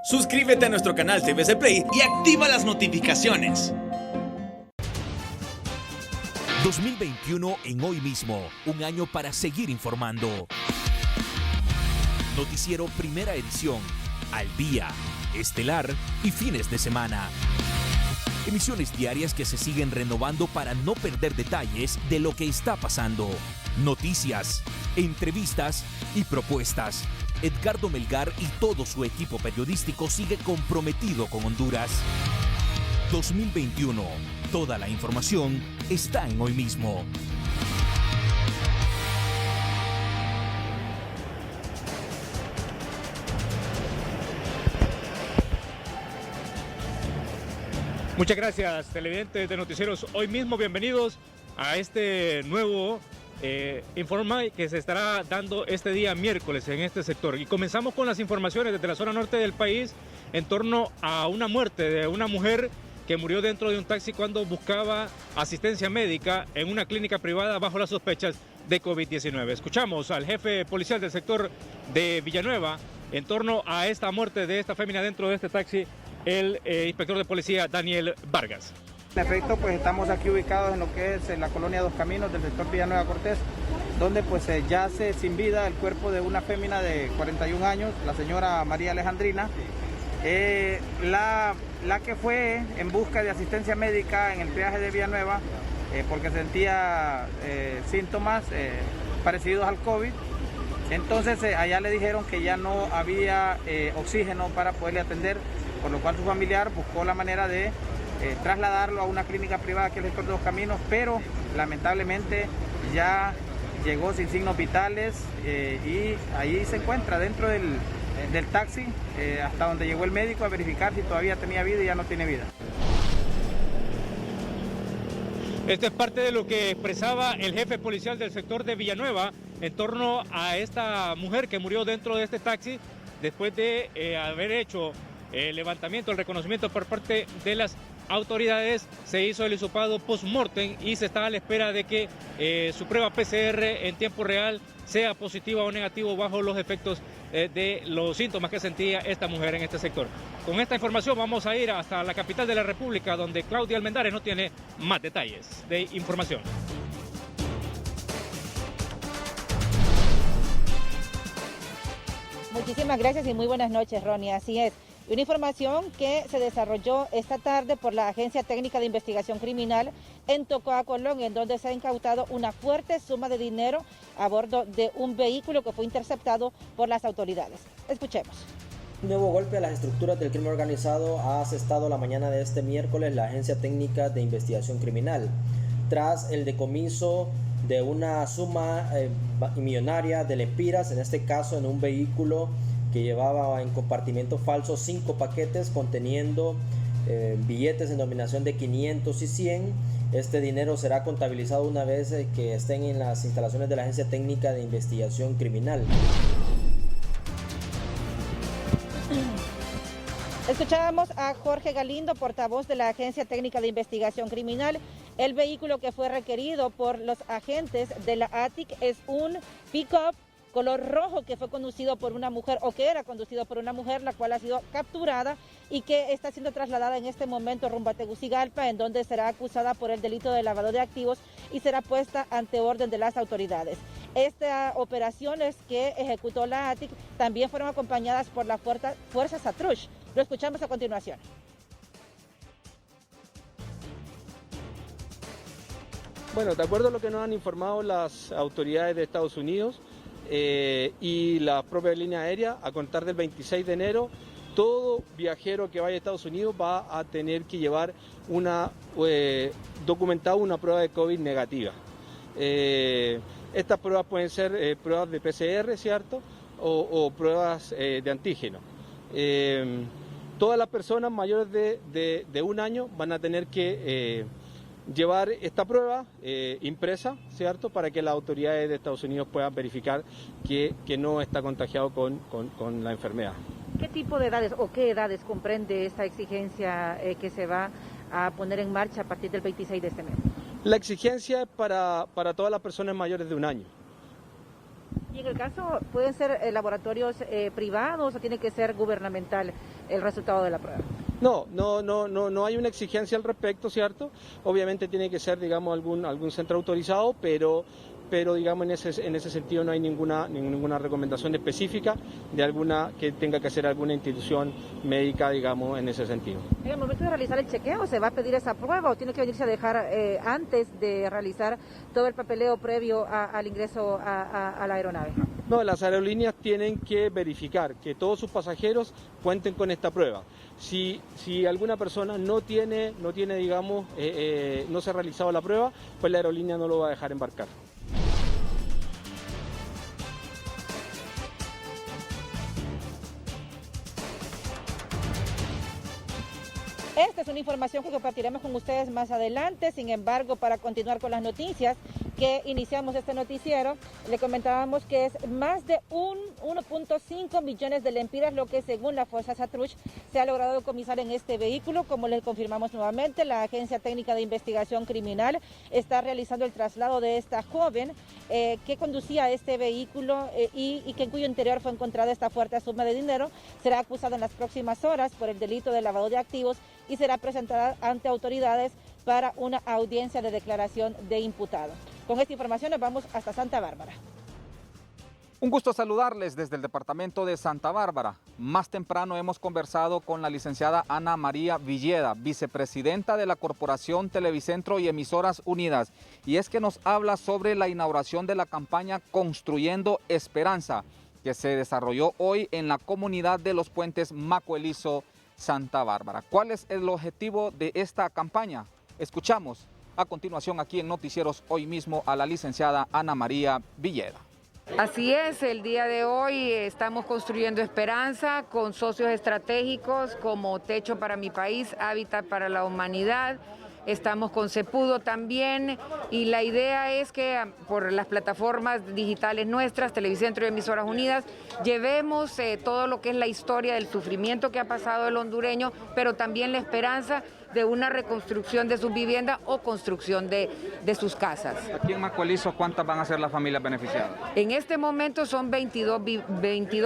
Suscríbete a nuestro canal TVC Play y activa las notificaciones. 2021 en Hoy Mismo, un año para seguir informando. Noticiero Primera Edición, al día, estelar y fines de semana. Emisiones diarias que se siguen renovando para no perder detalles de lo que está pasando. Noticias, entrevistas y propuestas. Edgardo Melgar y todo su equipo periodístico sigue comprometido con Honduras. 2021. Toda la información está en Hoy Mismo. Muchas gracias, televidentes de Noticieros Hoy Mismo. Bienvenidos a este nuevo informe que se estará dando este día miércoles en este sector. Y comenzamos con las informaciones desde la zona norte del país en torno a una muerte de una mujer que murió dentro de un taxi cuando buscaba asistencia médica en una clínica privada bajo las sospechas de COVID-19. Escuchamos al jefe policial del sector de Villanueva en torno a esta muerte de esta fémina dentro de este taxi, el inspector de policía Daniel Vargas. En efecto, pues estamos aquí ubicados en lo que es la colonia Dos Caminos del sector Villanueva Cortés, donde pues yace sin vida el cuerpo de una fémina de 41 años, la señora María Alejandrina, la que fue en busca de asistencia médica en el peaje de Villanueva porque sentía síntomas parecidos al COVID. Entonces allá le dijeron que ya no había oxígeno para poderle atender, por lo cual su familiar buscó la manera de trasladarlo a una clínica privada aquí en el sector de Dos Caminos, pero lamentablemente ya llegó sin signos vitales y ahí se encuentra dentro del taxi hasta donde llegó el médico a verificar si todavía tenía vida y ya no tiene vida. Esto es parte de lo que expresaba el jefe policial del sector de Villanueva en torno a esta mujer que murió dentro de este taxi después de haber hecho el levantamiento, el reconocimiento por parte de las autoridades. Se hizo el hisopado post-mortem y se está a la espera de que su prueba PCR en tiempo real sea positiva o negativo bajo los efectos de los síntomas que sentía esta mujer en este sector. Con esta información vamos a ir hasta la capital de la República, donde Claudia Almendares nos tiene más detalles de información. Muchísimas gracias y muy buenas noches, Ronnie. Así es. Una información que se desarrolló esta tarde por la Agencia Técnica de Investigación Criminal en Tocoa, Colón, en donde se ha incautado una fuerte suma de dinero a bordo de un vehículo que fue interceptado por las autoridades. Escuchemos. Un nuevo golpe a las estructuras del crimen organizado ha asestado la mañana de este miércoles la Agencia Técnica de Investigación Criminal, tras el decomiso de una suma millonaria de lempiras, en este caso en un vehículo que llevaba en compartimento falso 5 paquetes conteniendo billetes en denominación de 500 y 100. Este dinero será contabilizado una vez que estén en las instalaciones de la Agencia Técnica de Investigación Criminal. Escuchábamos a Jorge Galindo, portavoz de la Agencia Técnica de Investigación Criminal. El vehículo que fue requerido por los agentes de la ATIC es un pick-up color rojo que fue conducido por una mujer, o que era conducido por una mujer, la cual ha sido capturada y que está siendo trasladada en este momento rumbo a Tegucigalpa, en donde será acusada por el delito de lavado de activos y será puesta ante orden de las autoridades. Estas operaciones que ejecutó la ATIC también fueron acompañadas por la Fuerza Satrush. Lo escuchamos a continuación. Bueno, de acuerdo a lo que nos han informado las autoridades de Estados Unidos, y la propia línea aérea, a contar del 26 de enero, todo viajero que vaya a Estados Unidos va a tener que llevar documentado una prueba de COVID negativa. Estas pruebas pueden ser pruebas de PCR, ¿cierto? O pruebas de antígeno. Todas las personas mayores de un año van a tener que llevar esta prueba impresa, ¿cierto?, para que las autoridades de Estados Unidos puedan verificar que no está contagiado con la enfermedad. ¿Qué tipo de edades o qué edades comprende esta exigencia que se va a poner en marcha a partir del 26 de este mes? La exigencia es para todas las personas mayores de un año. Y en el caso, ¿pueden ser laboratorios privados o tiene que ser gubernamental el resultado de la prueba. No hay una exigencia al respecto, ¿cierto? Obviamente tiene que ser, digamos, algún centro autorizado, pero digamos, en ese sentido no hay ninguna recomendación específica de alguna que tenga que hacer alguna institución médica, digamos, en ese sentido. ¿En el momento de realizar el chequeo se va a pedir esa prueba o tiene que venirse a dejar antes de realizar todo el papeleo previo al ingreso a la aeronave? No, las aerolíneas tienen que verificar que todos sus pasajeros cuenten con esta prueba. Si alguna persona no tiene, digamos, no se ha realizado la prueba, pues la aerolínea no lo va a dejar embarcar. Esta es una información que compartiremos con ustedes más adelante. Sin embargo, para continuar con las noticias que iniciamos este noticiero, le comentábamos que es más de 1.5 millones de lempiras lo que según la Fuerza Satruch se ha logrado decomisar en este vehículo. Como les confirmamos nuevamente, la Agencia Técnica de Investigación Criminal está realizando el traslado de esta joven que conducía este vehículo y en cuyo interior fue encontrada esta fuerte suma de dinero. Será acusada en las próximas horas por el delito de lavado de activos y será presentada ante autoridades para una audiencia de declaración de imputado. Con esta información nos vamos hasta Santa Bárbara. Un gusto saludarles desde el departamento de Santa Bárbara. Más temprano hemos conversado con la licenciada Ana María Villeda, vicepresidenta de la Corporación Televicentro y Emisoras Unidas. Y es que nos habla sobre la inauguración de la campaña Construyendo Esperanza, que se desarrolló hoy en la comunidad de Los Puentes Macoelizo, Santa Bárbara. ¿Cuál es el objetivo de esta campaña? Escuchamos a continuación aquí en Noticieros Hoy mismo a la licenciada Ana María Villeda. Así es, el día de hoy estamos construyendo esperanza con socios estratégicos como Techo para mi País, Hábitat para la Humanidad. Estamos con Cepudo también y la idea es que por las plataformas digitales nuestras, Televicentro y Emisoras Unidas, llevemos todo lo que es la historia del sufrimiento que ha pasado el hondureño, pero también la esperanza de una reconstrucción de sus viviendas o construcción de sus casas. Aquí en Macoelizo, ¿cuántas van a ser las familias beneficiadas? En este momento son 22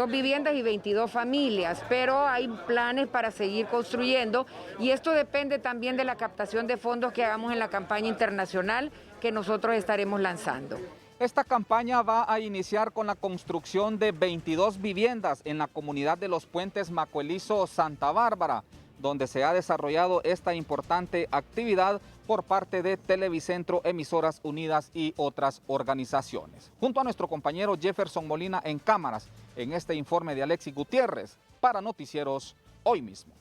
viviendas y 22 familias, pero hay planes para seguir construyendo y esto depende también de la captación de fondos que hagamos en la campaña internacional que nosotros estaremos lanzando. Esta campaña va a iniciar con la construcción de 22 viviendas en la comunidad de Los Puentes Macoelizo, Santa Bárbara, donde se ha desarrollado esta importante actividad por parte de Televicentro, Emisoras Unidas y otras organizaciones. Junto a nuestro compañero Jefferson Molina en cámaras, en este informe de Alexis Gutiérrez, para Noticieros Hoy mismo.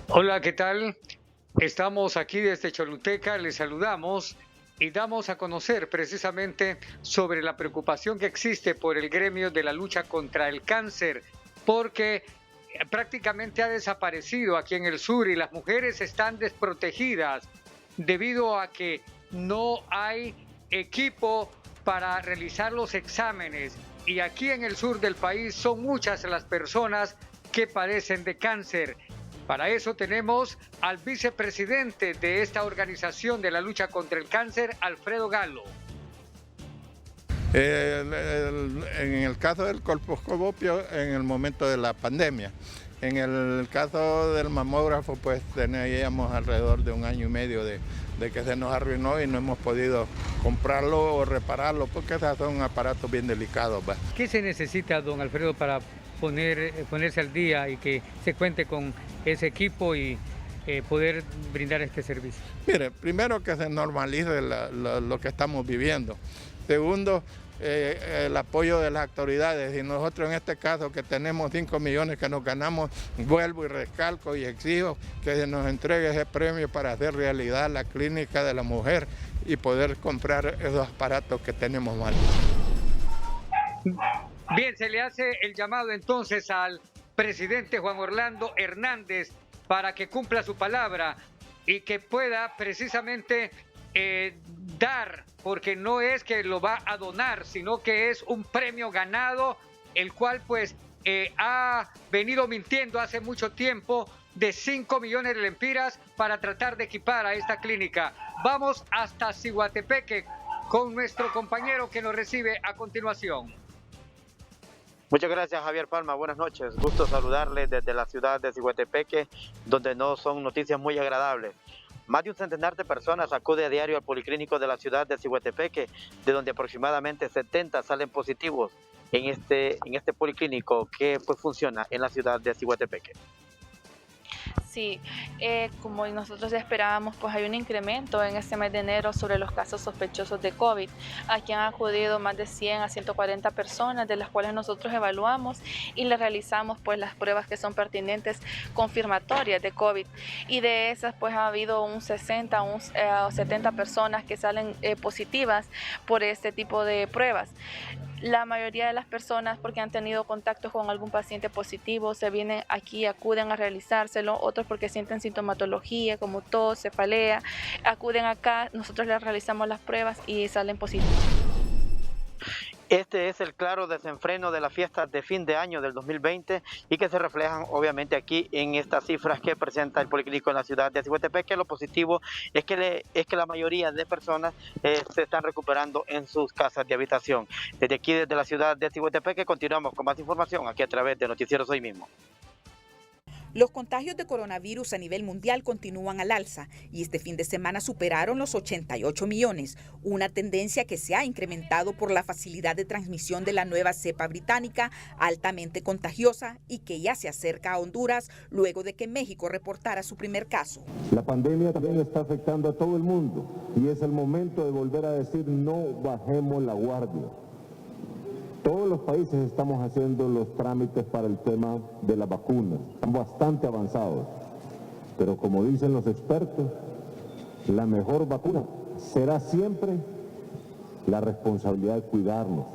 Hola, ¿qué tal? Estamos aquí desde Choluteca, les saludamos y damos a conocer precisamente sobre la preocupación que existe por el gremio de la lucha contra el cáncer, porque prácticamente ha desaparecido aquí en el sur y las mujeres están desprotegidas debido a que no hay equipo para realizar los exámenes. Y aquí en el sur del país son muchas las personas que padecen de cáncer. Para eso tenemos al vicepresidente de esta organización de la lucha contra el cáncer, Alfredo Galo. En el caso del colposcopio, en el momento de la pandemia. En el caso del mamógrafo, pues teníamos alrededor de 1 año y medio de que se nos arruinó y no hemos podido comprarlo o repararlo, porque esos son aparatos bien delicados. ¿Va? ¿Qué se necesita, don Alfredo, para ponerse al día y que se cuente con ese equipo y poder brindar este servicio? Mire, primero que se normalice lo que estamos viviendo. Segundo, el apoyo de las autoridades. Y nosotros en este caso que tenemos 5 millones que nos ganamos, vuelvo y recalco y exijo que se nos entregue ese premio para hacer realidad la clínica de la mujer y poder comprar esos aparatos que tenemos mal. Bien, se le hace el llamado entonces al presidente Juan Orlando Hernández para que cumpla su palabra y que pueda precisamente dar, porque no es que lo va a donar, sino que es un premio ganado, el cual pues ha venido mintiendo hace mucho tiempo de 5 millones de lempiras para tratar de equipar a esta clínica. Vamos hasta Ciguatepeque con nuestro compañero que nos recibe a continuación. Muchas gracias, Javier Palma. Buenas noches. Gusto saludarles desde la ciudad de Ciguatepeque, donde no son noticias muy agradables. Más de un centenar de personas acude a diario al policlínico de la ciudad de Ciguatepeque, de donde aproximadamente 70 salen positivos en este policlínico que pues funciona en la ciudad de Ciguatepeque. Sí, como nosotros esperábamos, pues hay un incremento en este mes de enero sobre los casos sospechosos de COVID. Aquí han acudido más de 100 a 140 personas, de las cuales nosotros evaluamos y les realizamos pues las pruebas que son pertinentes confirmatorias de COVID. Y de esas pues ha habido un 60 o 70 personas que salen positivas por este tipo de pruebas. La mayoría de las personas, porque han tenido contacto con algún paciente positivo, se vienen aquí, acuden a realizárselo, otros porque sienten sintomatología como tos, cefalea, acuden acá, nosotros les realizamos las pruebas y salen positivos. Este es el claro desenfreno de las fiestas de fin de año del 2020 y que se reflejan obviamente aquí en estas cifras que presenta el policlínico en la ciudad de Ciguatepeque. Lo positivo es que la mayoría de personas se están recuperando en sus casas de habitación. Desde aquí, desde la ciudad de Ciguatepeque, continuamos con más información aquí a través de Noticieros Hoy Mismo. Los contagios de coronavirus a nivel mundial continúan al alza y este fin de semana superaron los 88 millones, una tendencia que se ha incrementado por la facilidad de transmisión de la nueva cepa británica, altamente contagiosa y que ya se acerca a Honduras luego de que México reportara su primer caso. La pandemia también está afectando a todo el mundo y es el momento de volver a decir no bajemos la guardia. Todos los países estamos haciendo los trámites para el tema de las vacunas, están bastante avanzados, pero como dicen los expertos, la mejor vacuna será siempre la responsabilidad de cuidarnos.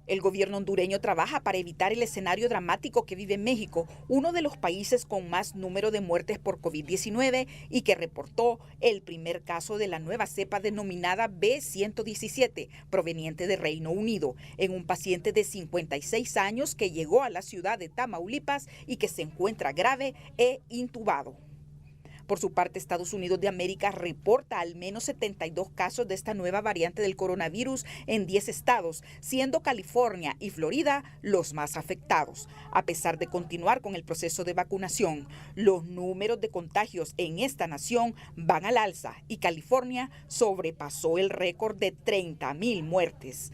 El gobierno hondureño trabaja para evitar el escenario dramático que vive México, uno de los países con más número de muertes por COVID-19 y que reportó el primer caso de la nueva cepa denominada B117, proveniente de Reino Unido, en un paciente de 56 años que llegó a la ciudad de Tamaulipas y que se encuentra grave e intubado. Por su parte, Estados Unidos de América reporta al menos 72 casos de esta nueva variante del coronavirus en 10 estados, siendo California y Florida los más afectados. A pesar de continuar con el proceso de vacunación, los números de contagios en esta nación van al alza y California sobrepasó el récord de 30,000 muertes.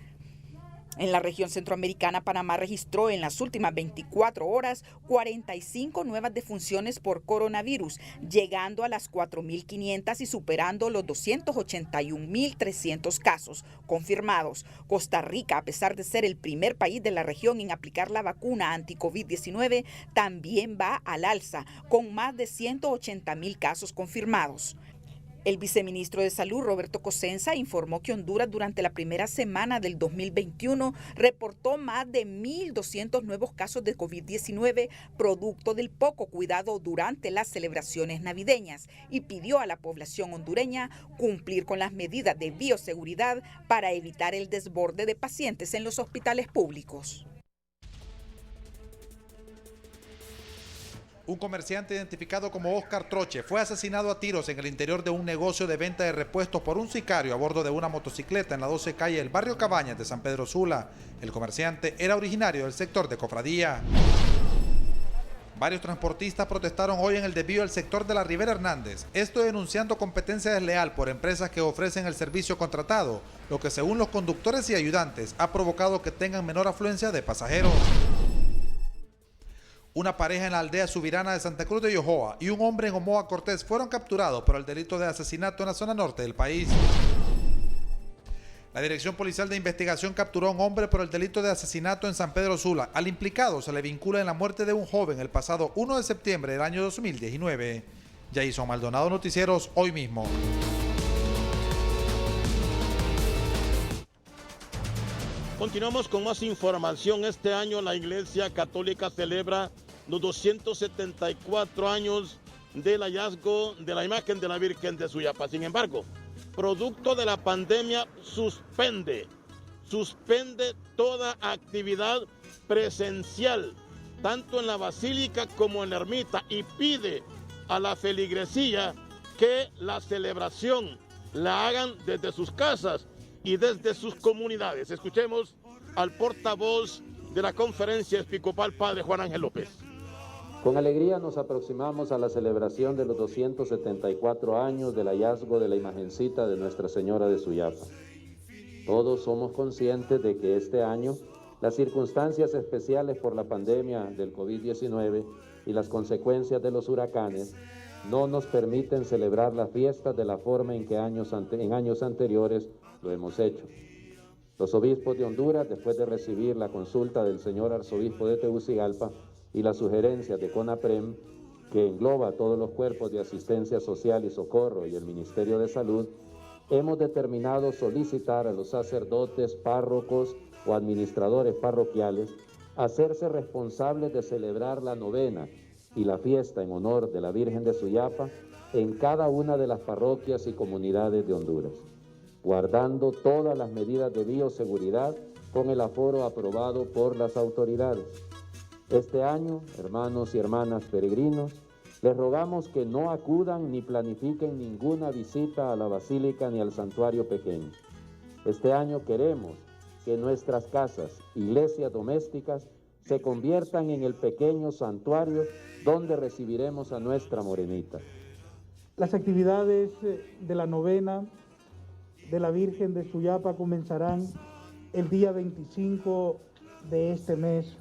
En la región centroamericana, Panamá registró en las últimas 24 horas 45 nuevas defunciones por coronavirus, llegando a las 4.500 y superando los 281.300 casos confirmados. Costa Rica, a pesar de ser el primer país de la región en aplicar la vacuna anti-COVID-19, también va al alza, con más de 180.000 casos confirmados. El viceministro de Salud, Roberto Cosenza, informó que Honduras durante la primera semana del 2021 reportó más de 1.200 nuevos casos de COVID-19, producto del poco cuidado durante las celebraciones navideñas, y pidió a la población hondureña cumplir con las medidas de bioseguridad para evitar el desborde de pacientes en los hospitales públicos. Un comerciante identificado como Oscar Troche fue asesinado a tiros en el interior de un negocio de venta de repuestos por un sicario a bordo de una motocicleta en la 12 calle del barrio Cabañas de San Pedro Sula. El comerciante era originario del sector de Cofradía. Varios transportistas protestaron hoy en el desvío del sector de la Rivera Hernández, esto denunciando competencia desleal por empresas que ofrecen el servicio contratado, lo que según los conductores y ayudantes ha provocado que tengan menor afluencia de pasajeros. Una pareja en la aldea Subirana de Santa Cruz de Yojoa y un hombre en Omoa Cortés fueron capturados por el delito de asesinato en la zona norte del país. La Dirección Policial de Investigación capturó a un hombre por el delito de asesinato en San Pedro Sula. Al implicado se le vincula en la muerte de un joven el pasado 1 de septiembre del año 2019. Jason Maldonado, Noticieros Hoy Mismo. Continuamos con más información. Este año la Iglesia Católica celebra los 274 años del hallazgo de la imagen de la Virgen de Suyapa. Sin embargo, producto de la pandemia, suspende toda actividad presencial, tanto en la basílica como en la ermita, y pide a la feligresía que la celebración la hagan desde sus casas y desde sus comunidades. Escuchemos al portavoz de la Conferencia Episcopal, Padre Juan Ángel López. Con alegría nos aproximamos a la celebración de los 274 años del hallazgo de la imagencita de Nuestra Señora de Suyapa. Todos somos conscientes de que este año las circunstancias especiales por la pandemia del COVID-19 y las consecuencias de los huracanes no nos permiten celebrar las fiestas de la forma en que en años anteriores lo hemos hecho. Los obispos de Honduras, después de recibir la consulta del señor arzobispo de Tegucigalpa y las sugerencias de CONAPREM, que engloba todos los cuerpos de asistencia social y socorro y el Ministerio de Salud, hemos determinado solicitar a los sacerdotes, párrocos o administradores parroquiales hacerse responsables de celebrar la novena y la fiesta en honor de la Virgen de Suyapa en cada una de las parroquias y comunidades de Honduras, guardando todas las medidas de bioseguridad con el aforo aprobado por las autoridades. Este año, hermanos y hermanas peregrinos, les rogamos que no acudan ni planifiquen ninguna visita a la basílica ni al santuario pequeño. Este año queremos que nuestras casas, iglesias domésticas, se conviertan en el pequeño santuario donde recibiremos a nuestra morenita. Las actividades de la novena de la Virgen de Suyapa comenzarán el día 25 de este mes.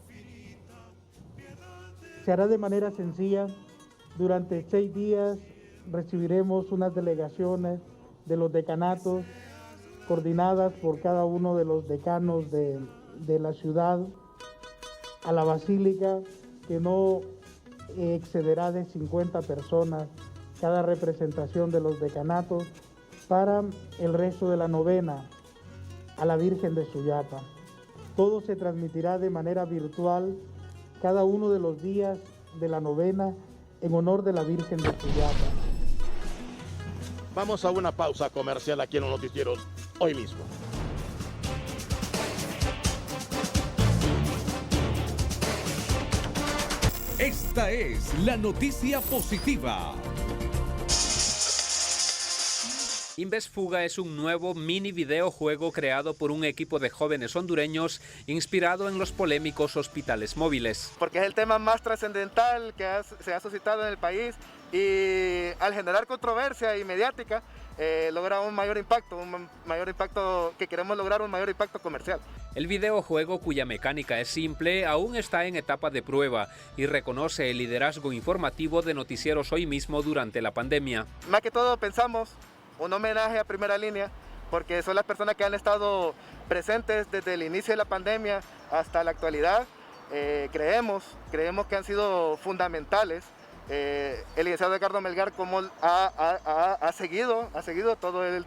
Se hará de manera sencilla. Durante 6 días recibiremos unas delegaciones de los decanatos coordinadas por cada uno de los decanos de la ciudad a la basílica, que no excederá de 50 personas cada representación de los decanatos, para el resto de la novena a la Virgen de Suyapa. Todo se transmitirá de manera virtual cada uno de los días de la novena en honor de la Virgen de Suyapa. Vamos a una pausa comercial aquí en los noticieros hoy mismo. Esta es la noticia positiva. Invesfuga es un nuevo mini videojuego creado por un equipo de jóvenes hondureños inspirado en los polémicos hospitales móviles. Porque es el tema más trascendental que se ha suscitado en el país, y al generar controversia y mediática logra un mayor impacto que queremos lograr, un mayor impacto comercial. El videojuego, cuya mecánica es simple, aún está en etapa de prueba y reconoce el liderazgo informativo de Noticieros Hoy Mismo durante la pandemia. Más que todo pensamos un homenaje a Primera Línea, porque son las personas que han estado presentes desde el inicio de la pandemia hasta la actualidad. Creemos que han sido fundamentales. El licenciado Edgardo Melgar como ha seguido todo el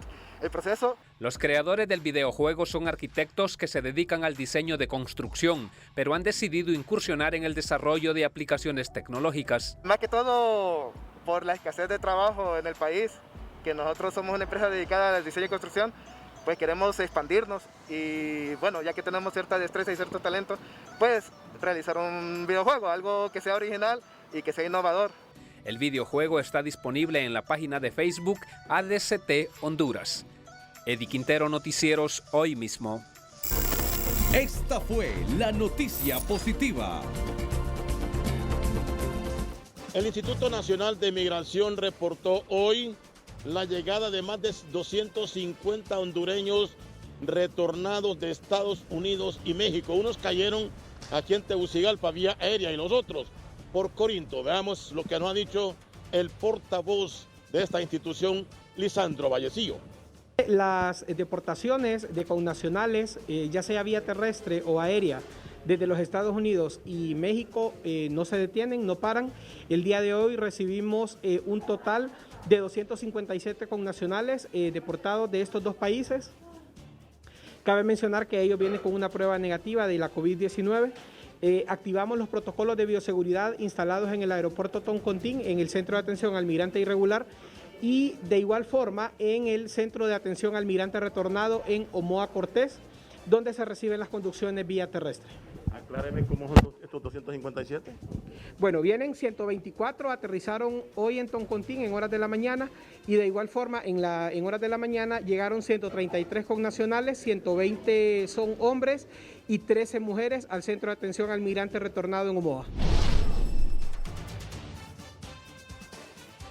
proceso. Los creadores del videojuego son arquitectos que se dedican al diseño de construcción, pero han decidido incursionar en el desarrollo de aplicaciones tecnológicas. Más que todo por la escasez de trabajo en el país, que nosotros somos una empresa dedicada al diseño y construcción, pues queremos expandirnos y bueno, ya que tenemos cierta destreza y cierto talento, pues realizar un videojuego, algo que sea original y que sea innovador. El videojuego está disponible en la página de Facebook ADCT Honduras. Eddie Quintero, Noticieros Hoy Mismo. Esta fue la noticia positiva. El Instituto Nacional de Migración reportó hoy la llegada de más de 250 hondureños retornados de Estados Unidos y México. Unos cayeron aquí en Tegucigalpa vía aérea y los otros por Corinto. Veamos lo que nos ha dicho el portavoz de esta institución, Lisandro Vallecillo. Las deportaciones de connacionales, ya sea vía terrestre o aérea, desde los Estados Unidos y México no se detienen, no paran. El día de hoy recibimos un total de 257 connacionales deportados de estos dos países. Cabe mencionar que ellos vienen con una prueba negativa de la COVID-19. Activamos los protocolos de bioseguridad instalados en el aeropuerto Toncontín, en el Centro de Atención al Migrante Irregular, y de igual forma en el Centro de Atención al Migrante Retornado en Omoa Cortés. donde se reciben las conducciones vía terrestre. Acláreme cómo son estos 257. Bueno, vienen 124, aterrizaron hoy en Toncontín en horas de la mañana y de igual forma en horas de la mañana llegaron 133 connacionales, 120 son hombres y 13 mujeres al Centro de Atención al Migrante Retornado en Omoa.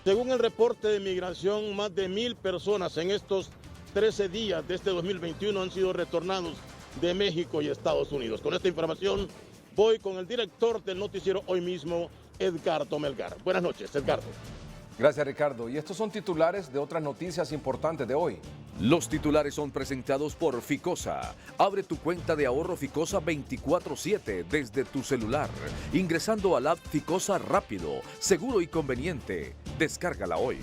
Según el reporte de migración, más de 1,000 personas en estos 13 días de este 2021 han sido retornados de México y Estados Unidos. Con esta información voy con el director del noticiero Hoy Mismo, Edgardo Melgar. Buenas noches, Edgardo. Gracias, Ricardo. Y estos son titulares de otras noticias importantes de hoy. Los titulares son presentados por Ficosa. Abre tu cuenta de ahorro Ficosa 24/7 desde tu celular, ingresando a la app Ficosa rápido, seguro y conveniente. Descárgala hoy.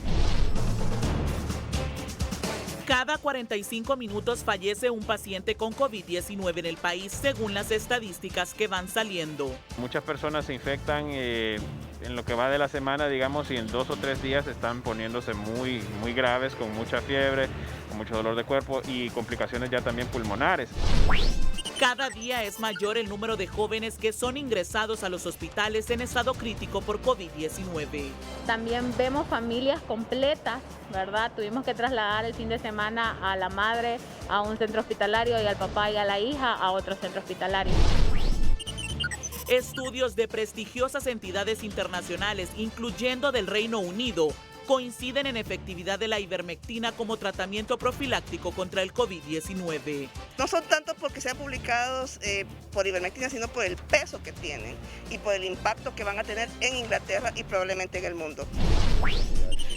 Cada 45 minutos fallece un paciente con COVID-19 en el país, según las estadísticas que van saliendo. Muchas personas se infectan en lo que va de la semana, digamos, y en 2 o 3 días están poniéndose muy graves, con mucha fiebre, con mucho dolor de cuerpo y complicaciones ya también pulmonares. Cada día es mayor el número de jóvenes que son ingresados a los hospitales en estado crítico por COVID-19. También vemos familias completas, ¿verdad? Tuvimos que trasladar el fin de semana a la madre a un centro hospitalario y al papá y a la hija a otro centro hospitalario. Estudios de prestigiosas entidades internacionales, incluyendo del Reino Unido, coinciden en efectividad de la ivermectina como tratamiento profiláctico contra el COVID-19. No son tanto porque sean publicados por ivermectina, sino por el peso que tienen y por el impacto que van a tener en Inglaterra y probablemente en el mundo.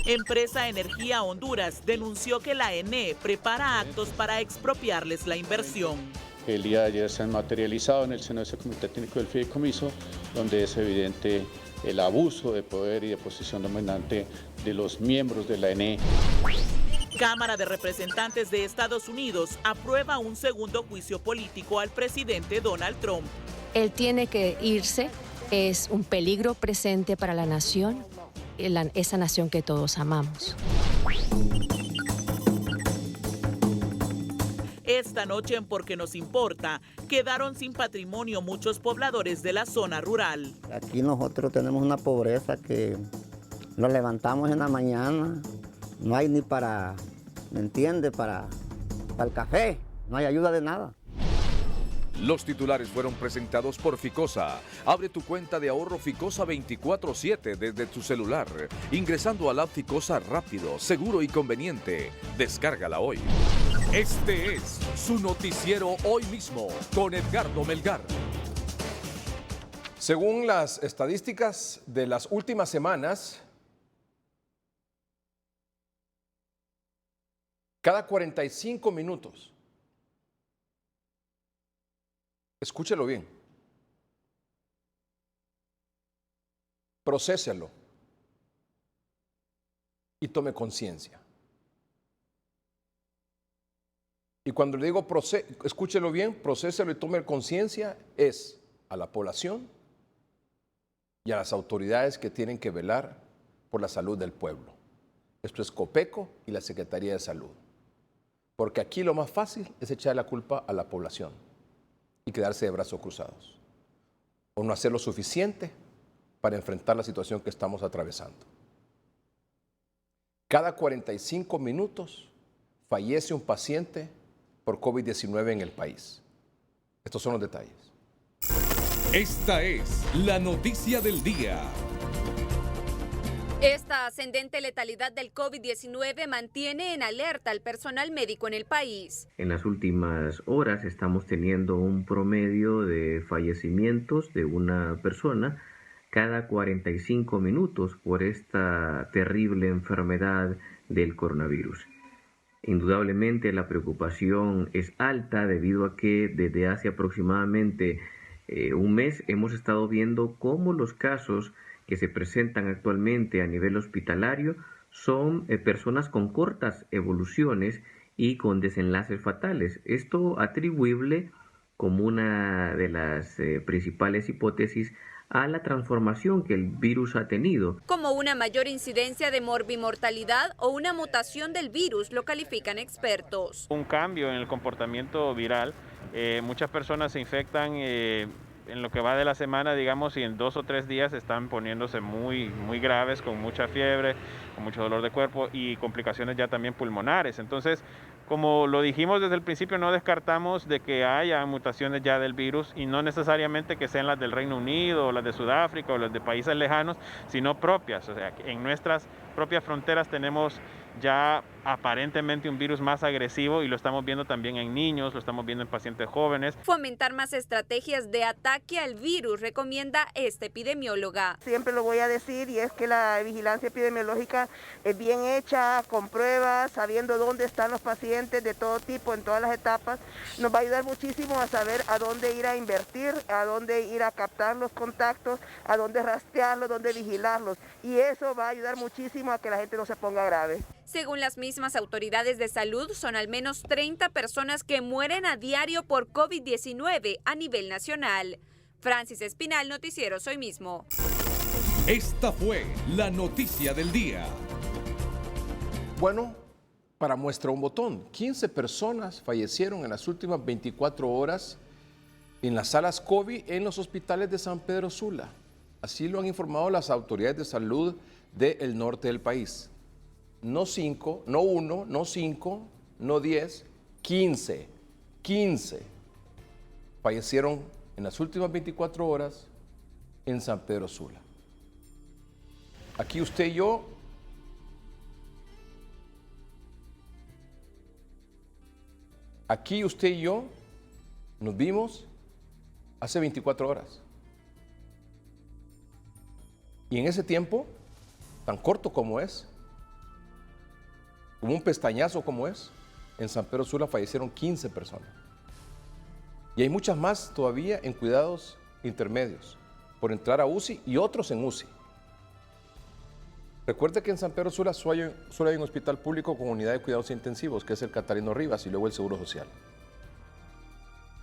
Empresa Energía Honduras denunció que la ENE prepara actos para expropiarles la inversión. El día de ayer se han materializado en el seno de ese Comité Técnico del Fideicomiso, donde es evidente el abuso de poder y de posición dominante de los miembros de la ENE. Cámara de Representantes de Estados Unidos aprueba un segundo juicio político al presidente Donald Trump. Él tiene que irse, es un peligro presente para la nación, esa nación que todos amamos. Esta noche en Porque Nos Importa, quedaron sin patrimonio muchos pobladores de la zona rural. Aquí nosotros tenemos una pobreza que nos levantamos en la mañana, no hay ni para, ¿me entiende? Para el café, no hay ayuda de nada. Los titulares fueron presentados por Ficosa. Abre tu cuenta de ahorro Ficosa 24/7 desde tu celular, ingresando a la app Ficosa rápido, seguro y conveniente. Descárgala hoy. Este es su noticiero Hoy Mismo con Edgardo Melgar. Según las estadísticas de las últimas semanas, cada 45 minutos, escúchelo bien, procéselo y tome conciencia. Y cuando le digo escúchelo bien, procéselo y tome conciencia, es a la población y a las autoridades que tienen que velar por la salud del pueblo. Esto es Copeco y la Secretaría de Salud. Porque aquí lo más fácil es echar la culpa a la población y quedarse de brazos cruzados. O no hacer lo suficiente para enfrentar la situación que estamos atravesando. Cada 45 minutos fallece un paciente por COVID-19 en el país. Estos son los detalles. Esta es la noticia del día. Esta ascendente letalidad del COVID-19 mantiene en alerta al personal médico en el país. En las últimas horas estamos teniendo un promedio de fallecimientos de una persona cada 45 minutos por esta terrible enfermedad del coronavirus. Indudablemente la preocupación es alta debido a que desde hace aproximadamente un mes hemos estado viendo cómo los casos que se presentan actualmente a nivel hospitalario son personas con cortas evoluciones y con desenlaces fatales. Esto atribuible como una de las principales hipótesis a la transformación que el virus ha tenido. Como una mayor incidencia de morbimortalidad o una mutación del virus, lo califican expertos. Un cambio en el comportamiento viral Muchas personas se infectan en lo que va de la semana, digamos, y en 2 o 3 días están poniéndose muy graves, con mucha fiebre, con mucho dolor de cuerpo y complicaciones ya también pulmonares. Entonces, como lo dijimos desde el principio, no descartamos de que haya mutaciones ya del virus y no necesariamente que sean las del Reino Unido o las de Sudáfrica o las de países lejanos, sino propias. O sea, en nuestras propias fronteras tenemos ya aparentemente un virus más agresivo y lo estamos viendo también en niños, lo estamos viendo en pacientes jóvenes. Fomentar más estrategias de ataque al virus, recomienda esta epidemióloga. Siempre lo voy a decir, y es que la vigilancia epidemiológica es bien hecha, con pruebas, sabiendo dónde están los pacientes de todo tipo, en todas las etapas, nos va a ayudar muchísimo a saber a dónde ir a invertir, a dónde ir a captar los contactos, a dónde rastrearlos, dónde vigilarlos. Y eso va a ayudar muchísimo a que la gente no se ponga grave. Según las mismas autoridades de salud, son al menos 30 personas que mueren a diario por COVID-19 a nivel nacional. Francis Espinal, Noticieros Hoy Mismo. Esta fue la noticia del día. Bueno, para muestra un botón, 15 personas fallecieron en las últimas 24 horas en las salas COVID en los hospitales de San Pedro Sula. Así lo han informado las autoridades de salud del norte del país. No 5, no 1, no 5, no 10, 15. 15 fallecieron en las últimas 24 horas en San Pedro Sula. Aquí usted y yo nos vimos hace 24 horas. Y en ese tiempo, tan corto como es, como un pestañazo como es, en San Pedro Sula fallecieron 15 personas. Y hay muchas más todavía en cuidados intermedios, por entrar a UCI y otros en UCI. Recuerde que en San Pedro Sula solo hay un hospital público con unidad de cuidados intensivos, que es el Catarino Rivas, y luego el Seguro Social.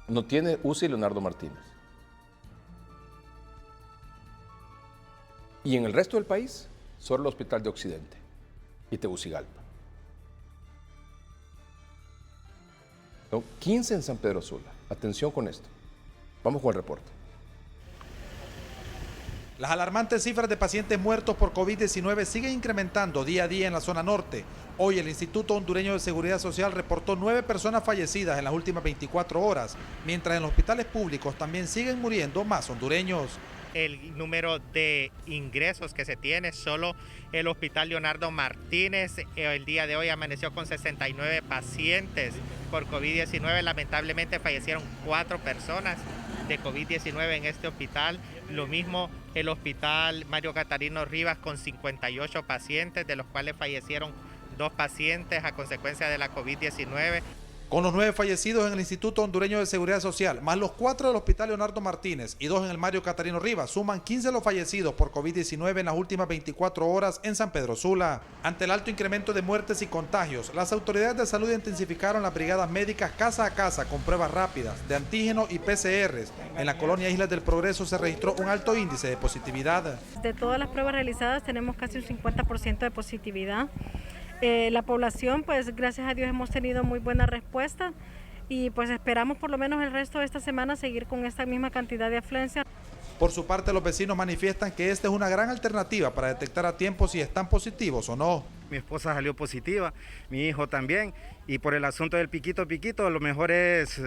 No tiene UCI Leonardo Martínez. Y en el resto del país, solo el Hospital de Occidente y Tegucigalpa. 15 en San Pedro Sula. Atención con esto. Vamos con el reporte. Las alarmantes cifras de pacientes muertos por COVID-19 siguen incrementando día a día en la zona norte. Hoy el Instituto Hondureño de Seguridad Social reportó 9 personas fallecidas en las últimas 24 horas, mientras en los hospitales públicos también siguen muriendo más hondureños. El número de ingresos que se tiene, solo el Hospital Leonardo Martínez el día de hoy amaneció con 69 pacientes por COVID-19. Lamentablemente fallecieron 4 personas de COVID-19 en este hospital. Lo mismo el Hospital Mario Catarino Rivas con 58 pacientes, de los cuales fallecieron 2 pacientes a consecuencia de la COVID-19. Con los 9 fallecidos en el Instituto Hondureño de Seguridad Social, más los 4 del Hospital Leonardo Martínez y 2 en el Mario Catarino Rivas, suman 15 los fallecidos por COVID-19 en las últimas 24 horas en San Pedro Sula. Ante el alto incremento de muertes y contagios, las autoridades de salud intensificaron las brigadas médicas casa a casa con pruebas rápidas de antígeno y PCRs. En la colonia Islas del Progreso se registró un alto índice de positividad. De todas las pruebas realizadas tenemos casi un 50% de positividad. La población, pues gracias a Dios hemos tenido muy buena respuesta y pues esperamos por lo menos el resto de esta semana seguir con esta misma cantidad de afluencia. Por su parte, los vecinos manifiestan que esta es una gran alternativa para detectar a tiempo si están positivos o no. Mi esposa salió positiva, mi hijo también, y por el asunto del piquito, lo mejor es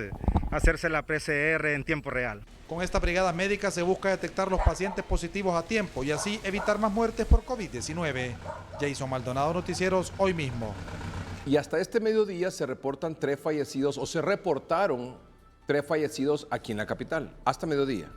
hacerse la PCR en tiempo real. Con esta brigada médica se busca detectar los pacientes positivos a tiempo y así evitar más muertes por COVID-19. Jason Maldonado, Noticieros Hoy Mismo. Y hasta este mediodía se reportan 3 fallecidos, o se reportaron 3 fallecidos aquí en la capital, hasta mediodía.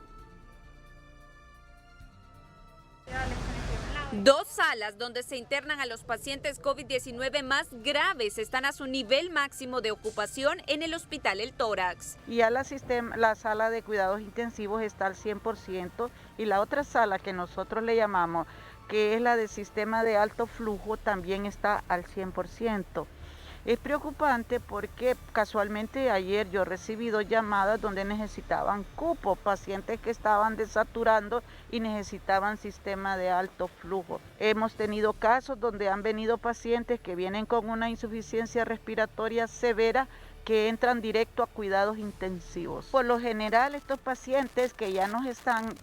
2 salas donde se internan a los pacientes COVID-19 más graves están a su nivel máximo de ocupación en el Hospital El Tórax. Y ya la sala de cuidados intensivos está al 100% y la otra sala que nosotros le llamamos, que es la del sistema de alto flujo, también está al 100%. Es preocupante porque casualmente ayer yo recibí 2 llamadas donde necesitaban cupo, pacientes que estaban desaturando y necesitaban sistema de alto flujo. Hemos tenido casos donde han venido pacientes que vienen con una insuficiencia respiratoria severa, que entran directo a cuidados intensivos. Por lo general, estos pacientes que ya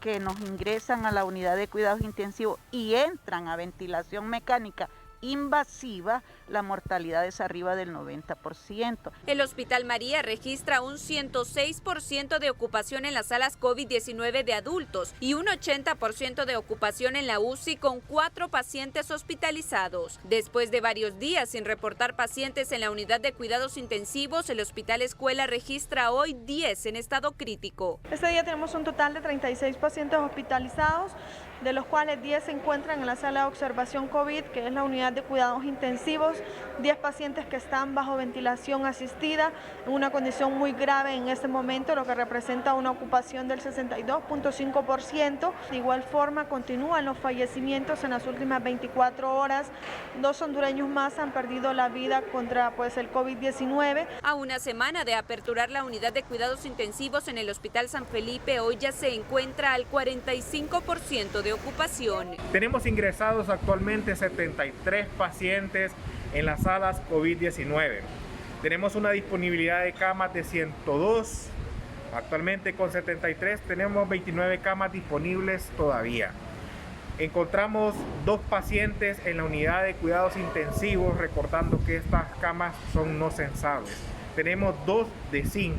que nos ingresan a la unidad de cuidados intensivos y entran a ventilación mecánica invasiva, la mortalidad es arriba del 90%. El Hospital María registra un 106% de ocupación en las salas COVID-19 de adultos y un 80% de ocupación en la UCI con 4 pacientes hospitalizados. Después de varios días sin reportar pacientes en la unidad de cuidados intensivos, el Hospital Escuela registra hoy 10 en estado crítico. Este día tenemos un total de 36 pacientes hospitalizados, de los cuales 10 se encuentran en la sala de observación COVID, que es la unidad de cuidados intensivos, 10 pacientes que están bajo ventilación asistida, en una condición muy grave en este momento, lo que representa una ocupación del 62.5%. De igual forma, continúan los fallecimientos en las últimas 24 horas. 2 hondureños más han perdido la vida contra el COVID-19. A una semana de aperturar la unidad de cuidados intensivos en el Hospital San Felipe, hoy ya se encuentra al 45% de ocupación. Tenemos ingresados actualmente 73 pacientes en las salas COVID-19. Tenemos una disponibilidad de camas de 102. Actualmente con 73 tenemos 29 camas disponibles todavía. Encontramos 2 pacientes en la unidad de cuidados intensivos, recordando que estas camas son no censables. Tenemos 2 de 5.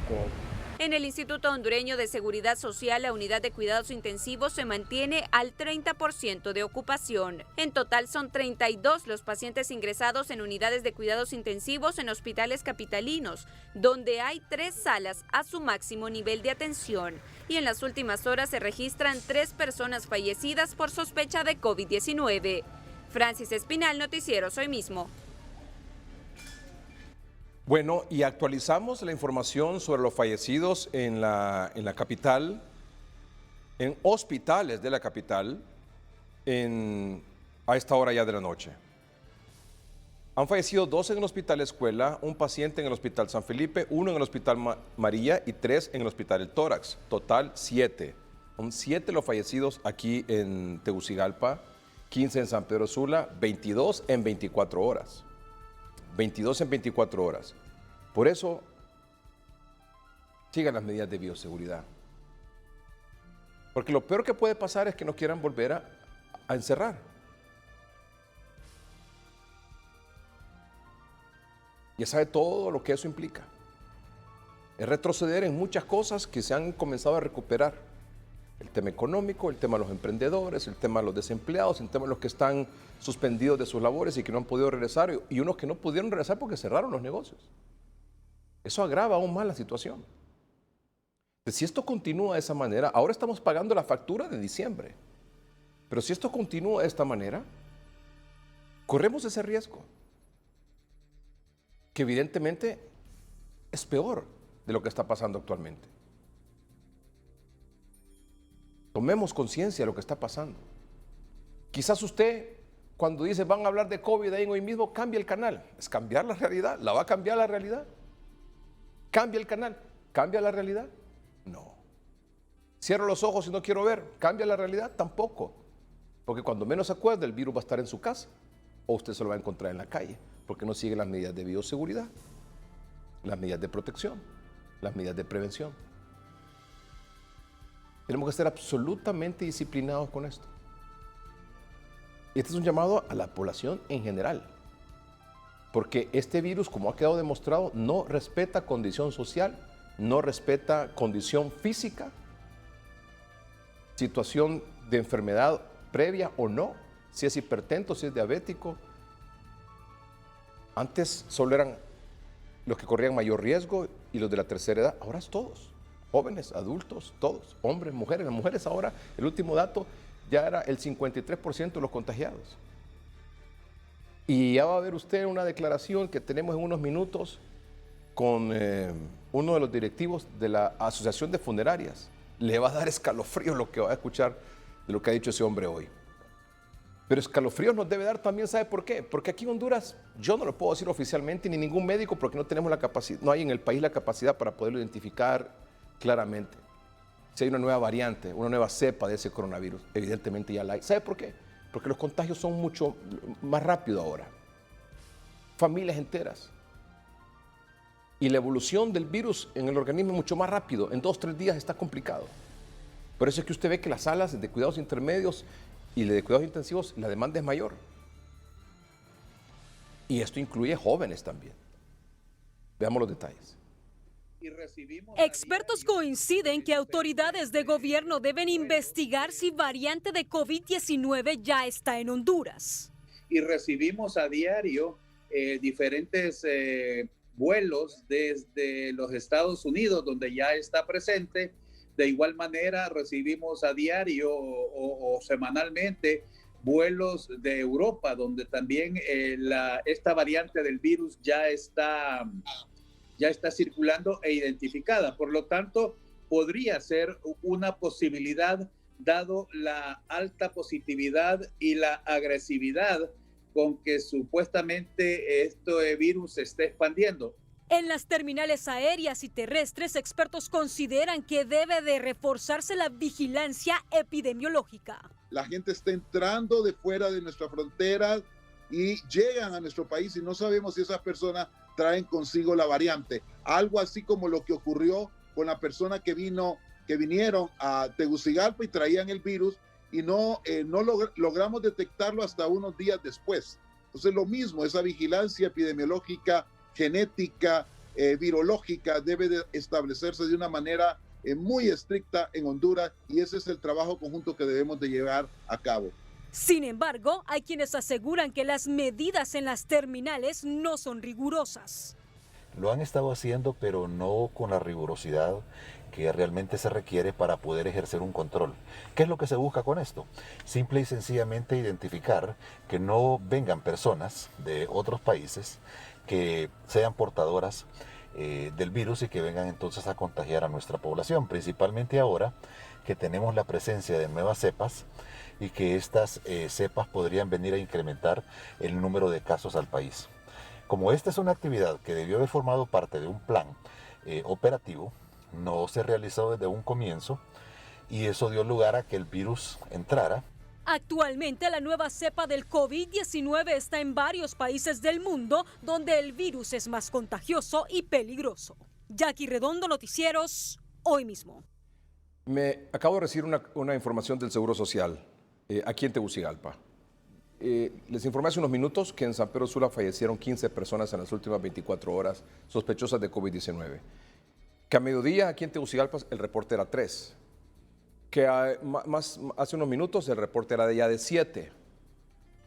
En el Instituto Hondureño de Seguridad Social, la unidad de cuidados intensivos se mantiene al 30% de ocupación. En total son 32 los pacientes ingresados en unidades de cuidados intensivos en hospitales capitalinos, donde hay 3 salas a su máximo nivel de atención. Y en las últimas horas se registran 3 personas fallecidas por sospecha de COVID-19. Francis Espinal, Noticiero Hoy Mismo. Bueno, y actualizamos la información sobre los fallecidos en la capital, en hospitales de la capital, a esta hora ya de la noche. Han fallecido 2 en el Hospital Escuela, un paciente en el Hospital San Felipe, 1 en el Hospital María y 3 en el Hospital El Tórax. Total 7. Son 7 los fallecidos aquí en Tegucigalpa, 15 en San Pedro Sula, 22 en 24 horas. 22 en 24 horas. Por eso, sigan las medidas de bioseguridad. Porque lo peor que puede pasar es que nos quieran volver a encerrar. Ya sabe todo lo que eso implica. Es retroceder en muchas cosas que se han comenzado a recuperar. El tema económico, el tema de los emprendedores, el tema de los desempleados, el tema de los que están suspendidos de sus labores y que no han podido regresar, y unos que no pudieron regresar porque cerraron los negocios. Eso agrava aún más la situación. Si esto continúa de esa manera, ahora estamos pagando la factura de diciembre, pero si esto continúa de esta manera, corremos ese riesgo, que evidentemente es peor de lo que está pasando actualmente. Tomemos conciencia de lo que está pasando. Quizás usted, cuando dice van a hablar de COVID ahí hoy mismo, cambia el canal. Es cambiar la realidad. ¿La va a cambiar la realidad? Cambia el canal. ¿Cambia la realidad? No. Cierro los ojos y no quiero ver. ¿Cambia la realidad? Tampoco. Porque cuando menos se acuerde, el virus va a estar en su casa o usted se lo va a encontrar en la calle, porque no sigue las medidas de bioseguridad, las medidas de protección, las medidas de prevención. Tenemos que ser absolutamente disciplinados con esto. Y este es un llamado a la población en general, porque este virus, como ha quedado demostrado, no respeta condición social, no respeta condición física, situación de enfermedad previa o no, si es hipertenso, si es diabético. Antes solo eran los que corrían mayor riesgo y los de la tercera edad, ahora es todos. Jóvenes, adultos, todos, hombres, mujeres. Las mujeres ahora, el último dato, ya era el 53% de los contagiados. Y ya va a ver usted una declaración que tenemos en unos minutos con uno de los directivos de la Asociación de Funerarias. Le va a dar escalofrío lo que va a escuchar de lo que ha dicho ese hombre hoy. Pero escalofríos nos debe dar también, ¿sabe por qué? Porque aquí en Honduras, yo no lo puedo decir oficialmente, ni ningún médico, porque no tenemos la capacidad, no hay en el país la capacidad para poderlo identificar claramente. Si hay una nueva variante, una nueva cepa de ese coronavirus, evidentemente ya la hay. ¿Sabe por qué? Porque los contagios son mucho más rápidos ahora. Familias enteras. Y la evolución del virus en el organismo es mucho más rápido. En 2 o 3 días está complicado. Por eso es que usted ve que las salas de cuidados intermedios y de cuidados intensivos, la demanda es mayor. Y esto incluye jóvenes también. Veamos los detalles. Expertos coinciden que autoridades de gobierno deben investigar si variante de COVID-19 ya está en Honduras. Y recibimos a diario diferentes vuelos desde los Estados Unidos, donde ya está presente. De igual manera, recibimos a diario o semanalmente vuelos de Europa, donde también esta variante del virus ya está circulando e identificada. Por lo tanto, podría ser una posibilidad, dado la alta positividad y la agresividad con que supuestamente este virus se está expandiendo. En las terminales aéreas y terrestres, expertos consideran que debe de reforzarse la vigilancia epidemiológica. La gente está entrando de fuera de nuestra frontera y llegan a nuestro país y no sabemos si esas personas traen consigo la variante. Algo así como lo que ocurrió con la persona que vinieron a Tegucigalpa y traían el virus y no logramos detectarlo hasta unos días después. Entonces lo mismo, esa vigilancia epidemiológica, genética, virológica debe de establecerse de una manera muy estricta en Honduras, y ese es el trabajo conjunto que debemos de llevar a cabo. Sin embargo, hay quienes aseguran que las medidas en las terminales no son rigurosas. Lo han estado haciendo, pero no con la rigurosidad que realmente se requiere para poder ejercer un control. ¿Qué es lo que se busca con esto? Simple y sencillamente identificar que no vengan personas de otros países que sean portadoras del virus y que vengan entonces a contagiar a nuestra población, principalmente ahora que tenemos la presencia de nuevas cepas y que estas cepas podrían venir a incrementar el número de casos al país. Como esta es una actividad que debió haber formado parte de un plan operativo, no se realizó desde un comienzo y eso dio lugar a que el virus entrara. Actualmente la nueva cepa del COVID-19 está en varios países del mundo donde el virus es más contagioso y peligroso. Jackie Redondo, Noticieros, hoy mismo. Me acabo de recibir una información del Seguro Social aquí en Tegucigalpa. Les informé hace unos minutos que en San Pedro Sula fallecieron 15 personas en las últimas 24 horas sospechosas de COVID-19. Que a mediodía aquí en Tegucigalpa el reporte era 3. Que hace unos minutos el reporte era ya de 7.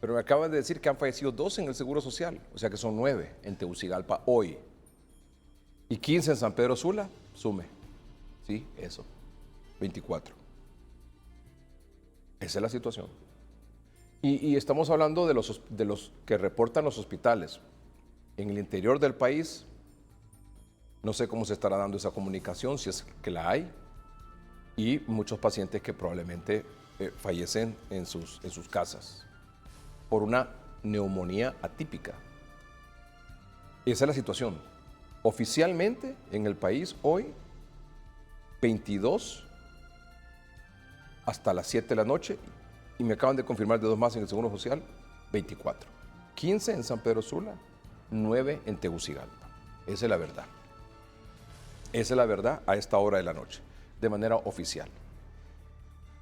Pero me acaban de decir que han fallecido 2 en el Seguro Social. O sea que son 9 en Tegucigalpa hoy. Y 15 en San Pedro Sula, sume. Sí, eso. 24. Esa es la situación. Y estamos hablando de los que reportan los hospitales. En el interior del país, no sé cómo se estará dando esa comunicación, si es que la hay. Y muchos pacientes que probablemente fallecen en sus casas por una neumonía atípica. Esa es la situación. Oficialmente en el país hoy, 22 hasta las 7 de la noche, y me acaban de confirmar de 2 más en el Seguro Social, 24. 15 en San Pedro Sula, 9 en Tegucigalpa. Esa es la verdad. Esa es la verdad a esta hora de la noche, de manera oficial.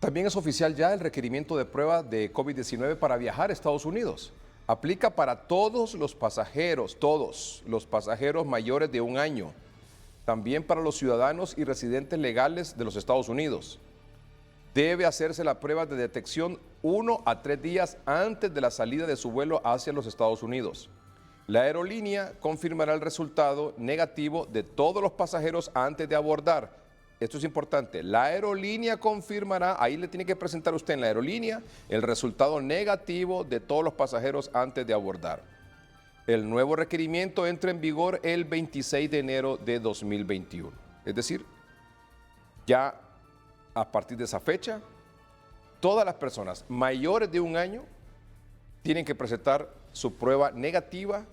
También es oficial ya el requerimiento de prueba de COVID-19 para viajar a Estados Unidos. Aplica para todos los pasajeros mayores de 1 año, también para los ciudadanos y residentes legales de los Estados Unidos. Debe hacerse la prueba de detección 1 a 3 días antes de la salida de su vuelo hacia los Estados Unidos. La aerolínea confirmará el resultado negativo de todos los pasajeros antes de abordar. Esto es importante. La aerolínea confirmará, ahí le tiene que presentar usted en la aerolínea el resultado negativo de todos los pasajeros antes de abordar. El nuevo requerimiento entra en vigor el 26 de enero de 2021. Es decir, ya a partir de esa fecha, todas las personas mayores de 1 año tienen que presentar su prueba negativa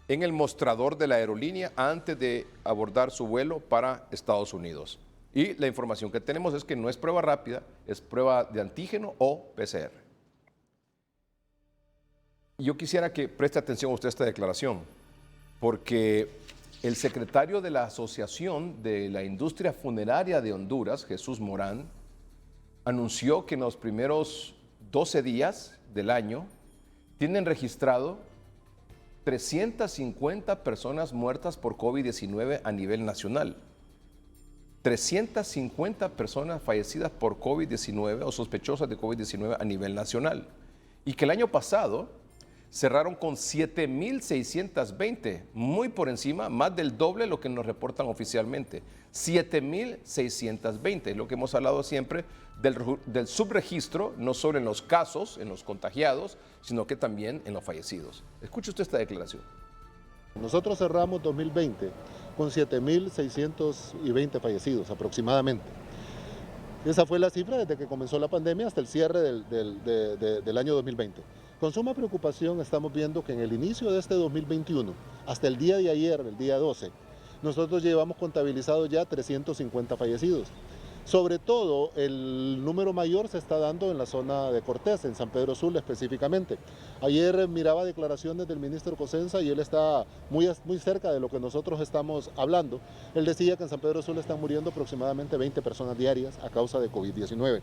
en el mostrador de la aerolínea antes de abordar su vuelo para Estados Unidos. Y la información que tenemos es que no es prueba rápida, es prueba de antígeno o PCR. Yo quisiera que preste atención a usted a esta declaración, porque El secretario de la Asociación de la Industria Funeraria de Honduras, Jesús Morán, anunció que en los primeros 12 días del año tienen registrado 350 personas muertas por COVID-19 a nivel nacional. 350 personas fallecidas por COVID-19 o sospechosas de COVID-19 a nivel nacional. Y que el año pasado cerraron con 7.620, muy por encima, más del doble de lo que nos reportan oficialmente. 7.620, es lo que hemos hablado siempre del subregistro, no solo en los casos, en los contagiados, sino que también en los fallecidos. Escuche usted esta declaración. Nosotros cerramos 2020 con 7.620 fallecidos aproximadamente. Esa fue la cifra desde que comenzó la pandemia hasta el cierre del año 2020. Con suma preocupación estamos viendo que en el inicio de este 2021, hasta el día de ayer, el día 12, nosotros llevamos contabilizados ya 350 fallecidos. Sobre todo, el número mayor se está dando en la zona de Cortés, en San Pedro Sula específicamente. Ayer miraba declaraciones del ministro Cosenza y él está muy cerca de lo que nosotros estamos hablando. Él decía que en San Pedro Sula están muriendo aproximadamente 20 personas diarias a causa de COVID-19.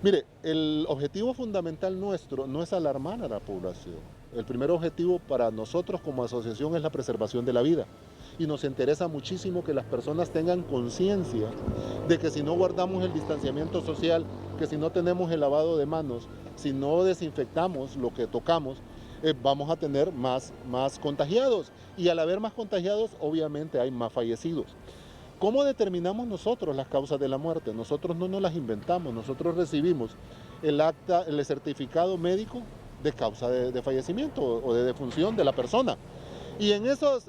Mire, el objetivo fundamental nuestro no es alarmar a la población. El primer objetivo para nosotros como asociación es la preservación de la vida. Y nos interesa muchísimo que las personas tengan conciencia de que si no guardamos el distanciamiento social, que si no tenemos el lavado de manos, si no desinfectamos lo que tocamos, vamos a tener más contagiados. Y al haber más contagiados, obviamente hay más fallecidos. ¿Cómo determinamos nosotros las causas de la muerte? Nosotros no nos las inventamos, nosotros recibimos el certificado médico de causa de fallecimiento o de defunción de la persona. Y en esos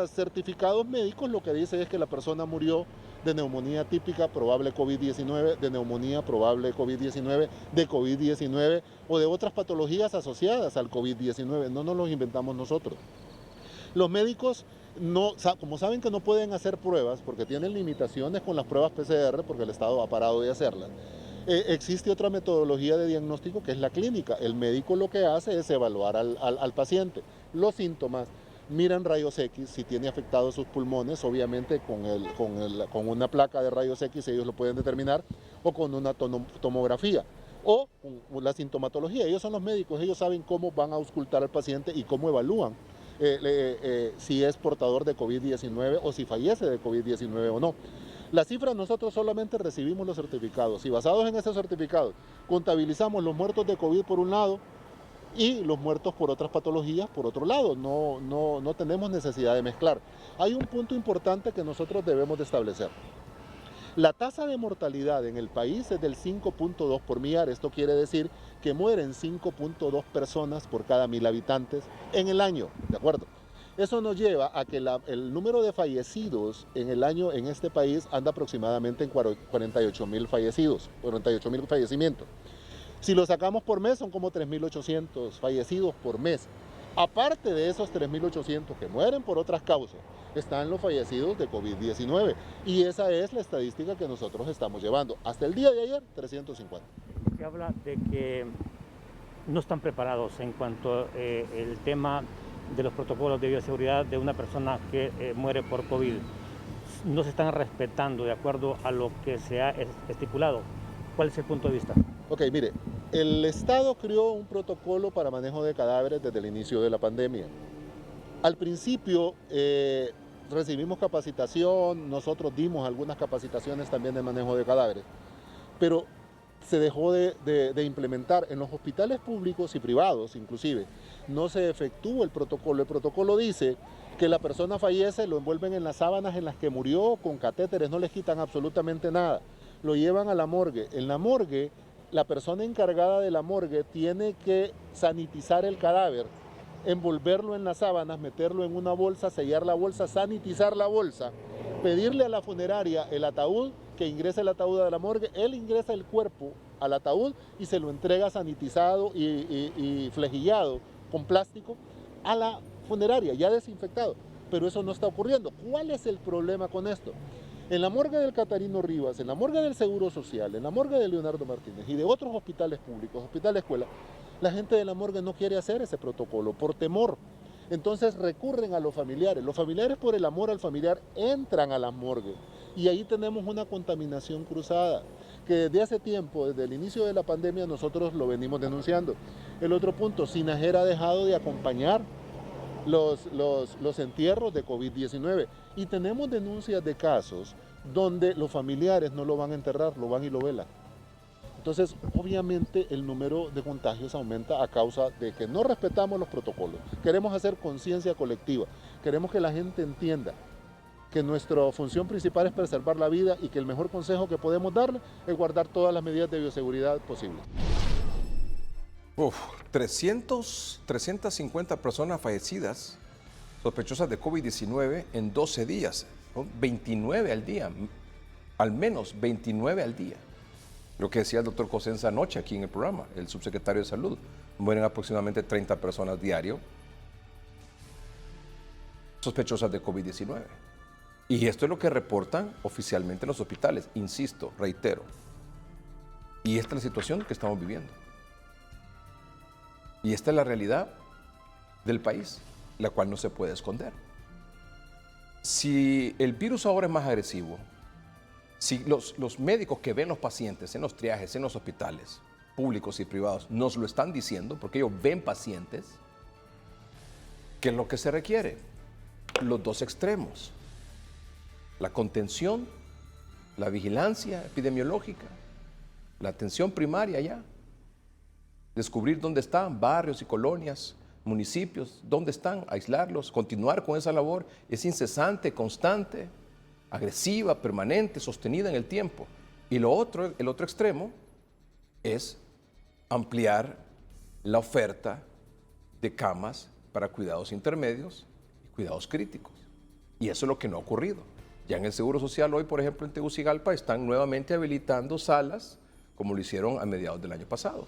certificados médicos lo que dice es que la persona murió de neumonía típica probable COVID-19, de neumonía probable COVID-19, de COVID-19 o de otras patologías asociadas al COVID-19. No nos los inventamos nosotros. Los médicos, como saben que no pueden hacer pruebas porque tienen limitaciones con las pruebas PCR porque el Estado ha parado de hacerlas, existe otra metodología de diagnóstico que es la clínica. El médico lo que hace es evaluar al paciente, los síntomas, miran rayos X, si tiene afectados sus pulmones, obviamente con una placa de rayos X ellos lo pueden determinar, o con una tomografía, o con la sintomatología. Ellos son los médicos, ellos saben cómo van a auscultar al paciente y cómo evalúan si es portador de COVID-19 o si fallece de COVID-19 o no. La cifra, nosotros solamente recibimos los certificados y basados en esos certificados contabilizamos los muertos de COVID por un lado y los muertos por otras patologías por otro lado. No tenemos necesidad de mezclar. Hay un punto importante que nosotros debemos de establecer. La tasa de mortalidad en el país es del 5.2 por millar. Esto quiere decir que mueren 5.2 personas por cada 1.000 habitantes en el año, ¿de acuerdo? Eso nos lleva a que el número de fallecidos en el año en este país anda aproximadamente en 48.000 fallecidos, 48.000 fallecimientos. Si lo sacamos por mes son como 3.800 fallecidos por mes. Aparte de esos 3.800 que mueren por otras causas, están los fallecidos de COVID-19 y esa es la estadística que nosotros estamos llevando. Hasta el día de ayer, 350. Se habla de que no están preparados en cuanto al tema de los protocolos de bioseguridad de una persona que muere por COVID. No se están respetando de acuerdo a lo que se ha estipulado. ¿Cuál es el punto de vista? Ok, mire, el Estado creó un protocolo para manejo de cadáveres desde el inicio de la pandemia. Al principio recibimos capacitación, nosotros dimos algunas capacitaciones también de manejo de cadáveres, pero se dejó de implementar en los hospitales públicos y privados inclusive. No se efectuó el protocolo. El protocolo dice que la persona fallece, lo envuelven en las sábanas en las que murió con catéteres, no les quitan absolutamente nada. Lo llevan a la morgue. En la morgue, la persona encargada de la morgue tiene que sanitizar el cadáver, envolverlo en las sábanas, meterlo en una bolsa, sellar la bolsa, sanitizar la bolsa, pedirle a la funeraria el ataúd, que ingrese el ataúd a la morgue, él ingresa el cuerpo al ataúd y se lo entrega sanitizado y flejillado con plástico a la funeraria, ya desinfectado. Pero eso no está ocurriendo. ¿Cuál es el problema con esto? En la morgue del Catarino Rivas, en la morgue del Seguro Social, en la morgue de Leonardo Martínez y de otros hospitales públicos, hospital escuela, la gente de la morgue no quiere hacer ese protocolo por temor. Entonces recurren a los familiares por el amor al familiar entran a las morgues y ahí tenemos una contaminación cruzada que desde hace tiempo, desde el inicio de la pandemia, nosotros lo venimos denunciando. El otro punto, SINAJER ha dejado de acompañar los entierros de COVID-19 y tenemos denuncias de casos donde los familiares no lo van a enterrar, lo van y lo velan. Entonces, obviamente, el número de contagios aumenta a causa de que no respetamos los protocolos. Queremos hacer conciencia colectiva, queremos que la gente entienda que nuestra función principal es preservar la vida y que el mejor consejo que podemos darle es guardar todas las medidas de bioseguridad posibles. 350 personas fallecidas sospechosas de COVID-19 en 12 días, ¿no? 29 al día, al menos 29 al día. Lo que decía el doctor Cosenza anoche aquí en el programa, el subsecretario de Salud. Mueren aproximadamente 30 personas diario sospechosas de COVID-19. Y esto es lo que reportan oficialmente en los hospitales, insisto, reitero. Y esta es la situación que estamos viviendo. Y esta es la realidad del país, la cual no se puede esconder. Si el virus ahora es más agresivo, si los médicos que ven los pacientes en los triajes, en los hospitales públicos y privados, nos lo están diciendo, porque ellos ven pacientes, ¿qué es lo que se requiere? Los dos extremos. La contención, la vigilancia epidemiológica, la atención primaria ya. Descubrir dónde están barrios y colonias, municipios, dónde están, aislarlos, continuar con esa labor. Es incesante, constante, agresiva, permanente, sostenida en el tiempo. Y el otro extremo es ampliar la oferta de camas para cuidados intermedios y cuidados críticos. Y eso es lo que no ha ocurrido. Ya en el Seguro Social hoy, por ejemplo, en Tegucigalpa, están nuevamente habilitando salas, como lo hicieron a mediados del año pasado.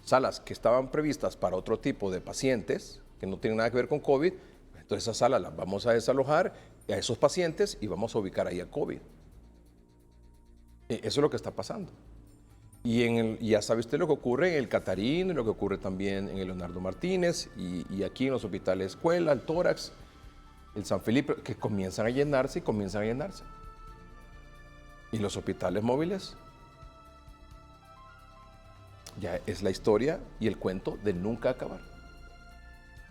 Salas que estaban previstas para otro tipo de pacientes, que no tienen nada que ver con COVID, entonces esas salas las vamos a desalojar a esos pacientes y vamos a ubicar ahí a COVID. Eso es lo que está pasando. Y ya sabe usted lo que ocurre en el Catarino, y lo que ocurre también en el Leonardo Martínez, y aquí en los hospitales Escuela, el Tórax, el San Felipe, que comienzan a llenarse y comienzan a llenarse. Y los hospitales móviles, ya es la historia y el cuento de nunca acabar.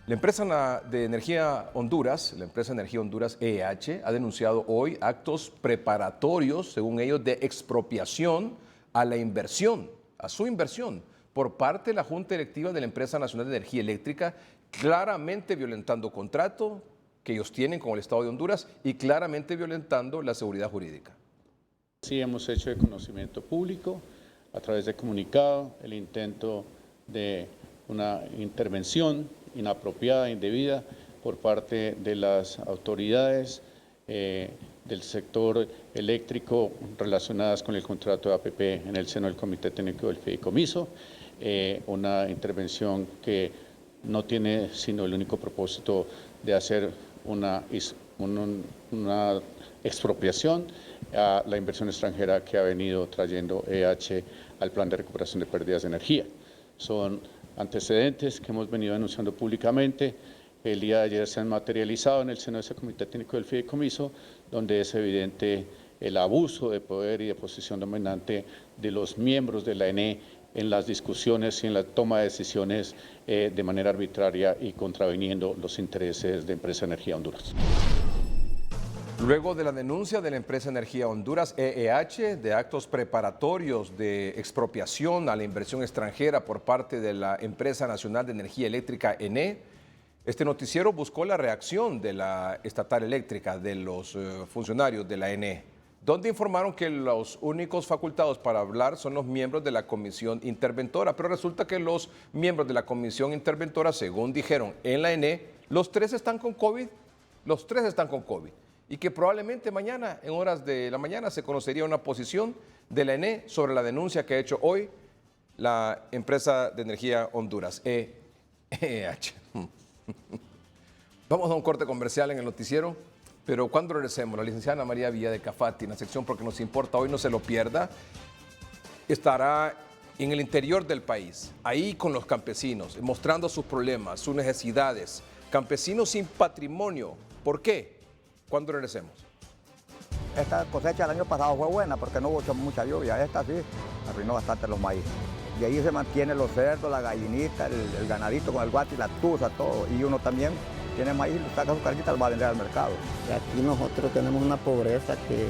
La empresa de energía Honduras, la empresa Energía Honduras EH, ha denunciado hoy actos preparatorios, según ellos, de expropiación a la inversión, a su inversión, por parte de la Junta Directiva de la Empresa Nacional de Energía Eléctrica, claramente violentando contrato que ellos tienen con el Estado de Honduras y claramente violentando la seguridad jurídica. Sí, hemos hecho de conocimiento público, a través de comunicado, el intento de una intervención inapropiada, indebida, por parte de las autoridades del sector eléctrico relacionadas con el contrato de APP en el seno del Comité Técnico del Fideicomiso, una intervención que no tiene sino el único propósito de hacer una expropiación a la inversión extranjera que ha venido trayendo EH al plan de recuperación de pérdidas de energía. Son antecedentes que hemos venido denunciando públicamente. El día de ayer se han materializado en el seno de ese Comité Técnico del Fideicomiso, donde es evidente el abuso de poder y de posición dominante de los miembros de la ENE en las discusiones y en la toma de decisiones de manera arbitraria y contraviniendo los intereses de Empresa Energía Honduras. Luego de la denuncia de la empresa Energía Honduras EEH de actos preparatorios de expropiación a la inversión extranjera por parte de la Empresa Nacional de Energía Eléctrica ENE, este noticiero buscó la reacción de la estatal eléctrica, de los funcionarios de la ENE, donde informaron que los únicos facultados para hablar son los miembros de la comisión interventora, pero resulta que los miembros de la comisión interventora, según dijeron en la ENE, los tres están con COVID, y que probablemente mañana, en horas de la mañana, se conocería una posición de la ENE sobre la denuncia que ha hecho hoy la empresa de energía Honduras, EEH. Vamos a un corte comercial en el noticiero, pero cuando regresemos, la licenciada Ana María Villa de Cafati, en la sección Porque Nos Importa Hoy, no se lo pierda, estará en el interior del país, ahí con los campesinos, mostrando sus problemas, sus necesidades, Campesinos sin patrimonio. ¿Por qué? ¿Cuándo regresemos? Esta cosecha del año pasado fue buena porque no hubo mucha lluvia. Esta sí arruinó bastante los maíz. Y ahí se mantienen los cerdos, la gallinita, el ganadito con el guate y la tusa, todo. Y uno también tiene maíz, saca su carguita y lo va a vender al mercado. Y aquí nosotros tenemos una pobreza que...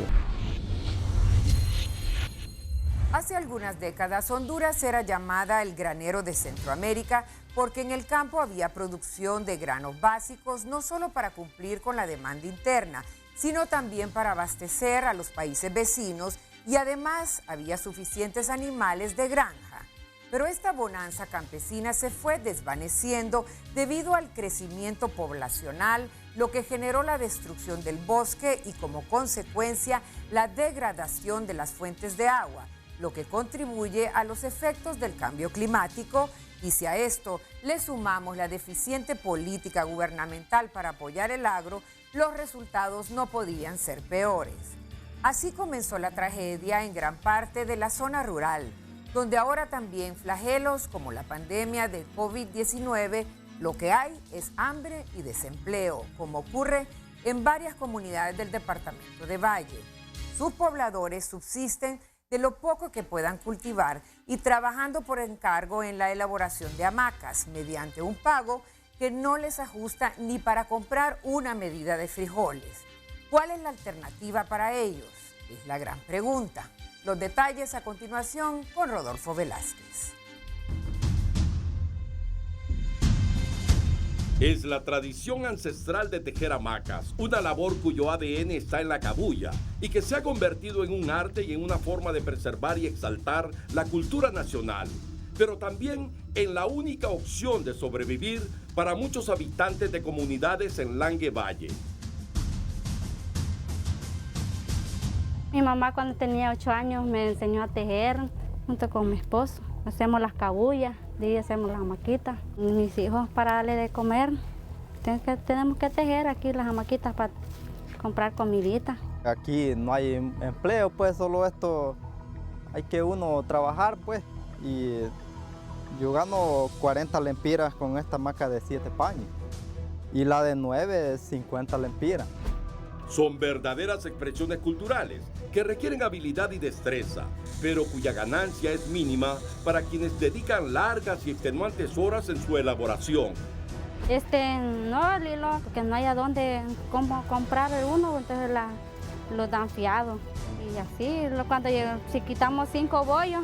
Hace algunas décadas, Honduras era llamada el granero de Centroamérica porque en el campo había producción de granos básicos, no solo para cumplir con la demanda interna, sino también para abastecer a los países vecinos y además había suficientes animales de granja. Pero esta bonanza campesina se fue desvaneciendo debido al crecimiento poblacional, lo que generó la destrucción del bosque y como consecuencia la degradación de las fuentes de agua, lo que contribuye a los efectos del cambio climático. Y si a esto le sumamos la deficiente política gubernamental para apoyar el agro, los resultados no podían ser peores. Así comenzó la tragedia en gran parte de la zona rural, donde ahora también flagelos como la pandemia de COVID-19, lo que hay es hambre y desempleo, como ocurre en varias comunidades del departamento de Valle. Sus pobladores subsisten de lo poco que puedan cultivar y trabajando por encargo en la elaboración de hamacas mediante un pago que no les ajusta ni para comprar una medida de frijoles. ¿Cuál es la alternativa para ellos? Es la gran pregunta. Los detalles a continuación con Rodolfo Velázquez. Es la tradición ancestral de tejer hamacas, una labor cuyo ADN está en la cabuya y que se ha convertido en un arte y en una forma de preservar y exaltar la cultura nacional, pero también en la única opción de sobrevivir para muchos habitantes de comunidades en Langue Valle. Mi mamá cuando tenía 8 años me enseñó a tejer junto con mi esposo. Hacemos las cabullas, de ahí hacemos las hamaquitas. Mis hijos para darle de comer, tenemos que tejer aquí las hamaquitas para comprar comidita. Aquí no hay empleo, pues solo esto hay que uno trabajar, pues. Y yo gano 40 lempiras con esta hamaca de 7 paños y la de 9, 50 lempiras. Son verdaderas expresiones culturales que requieren habilidad y destreza, pero cuya ganancia es mínima para quienes dedican largas y extenuantes horas en su elaboración. No, Lilo, porque no hay a dónde comprar uno, entonces lo dan fiado. Y así, si quitamos 5 bollos,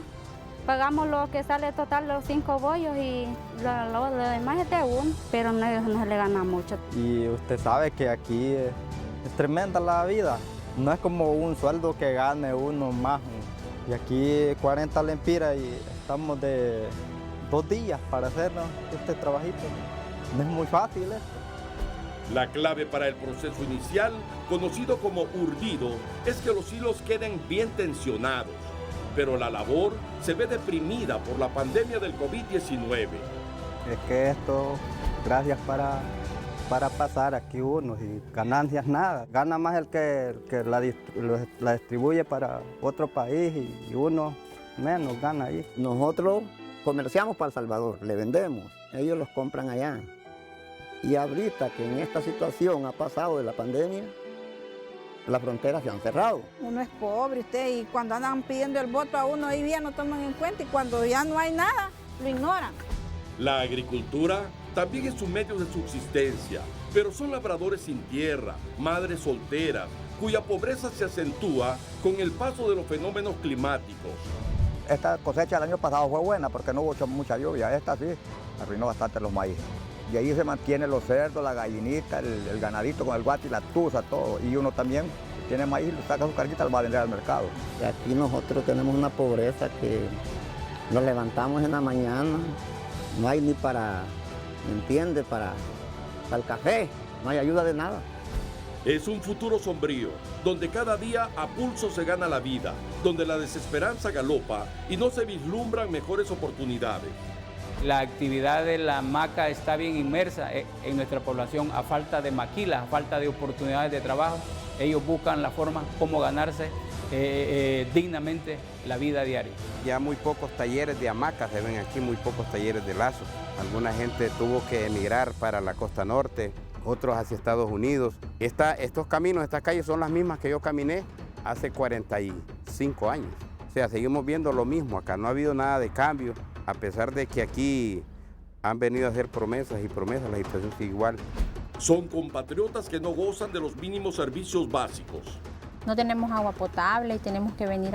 pagamos lo que sale total los 5 bollos y lo demás es de uno, pero no se le gana mucho. Y usted sabe que aquí es tremenda la vida, no es como un sueldo que gane uno más. Y aquí 40 lempiras y estamos de 2 días para hacer este trabajito. No es muy fácil esto. La clave para el proceso inicial, conocido como urdido, es que los hilos queden bien tensionados. Pero la labor se ve deprimida por la pandemia del COVID-19. Es que esto, gracias para pasar aquí uno y ganancias nada. Gana más el que la distribuye para otro país y uno menos gana ahí. Nosotros comerciamos para El Salvador, le vendemos, ellos los compran allá. Y ahorita que en esta situación ha pasado de la pandemia, las fronteras se han cerrado. Uno es pobre, y cuando andan pidiendo el voto a uno ahí bien no toman en cuenta y cuando ya no hay nada, lo ignoran. La agricultura también es un medio de subsistencia, pero son labradores sin tierra, madres solteras, cuya pobreza se acentúa con el paso de los fenómenos climáticos. Esta cosecha del año pasado fue buena porque no hubo mucha lluvia. Esta sí arruinó bastante los maíz. Y ahí se mantienen los cerdos, la gallinita, el ganadito con el guate y la tusa, todo. Y uno también tiene maíz, saca su carguita y lo va a vender al mercado. Y aquí nosotros tenemos una pobreza que nos levantamos en la mañana, no hay ni para, ¿me entiende? Para el café, no hay ayuda de nada. Es un futuro sombrío, donde cada día a pulso se gana la vida, donde la desesperanza galopa y no se vislumbran mejores oportunidades. La actividad de la hamaca está bien inmersa en nuestra población a falta de maquilas, a falta de oportunidades de trabajo. Ellos buscan la forma como ganarse dignamente la vida diaria. Ya muy pocos talleres de hamacas se ven aquí, muy pocos talleres de lazo. Alguna gente tuvo que emigrar para la costa norte, otros hacia Estados Unidos. Estos caminos, estas calles son las mismas que yo caminé hace 45 años. O sea, seguimos viendo lo mismo, acá no ha habido nada de cambio, a pesar de que aquí han venido a hacer promesas y promesas, la situación sigue igual. Son compatriotas que no gozan de los mínimos servicios básicos. No tenemos agua potable y tenemos que venir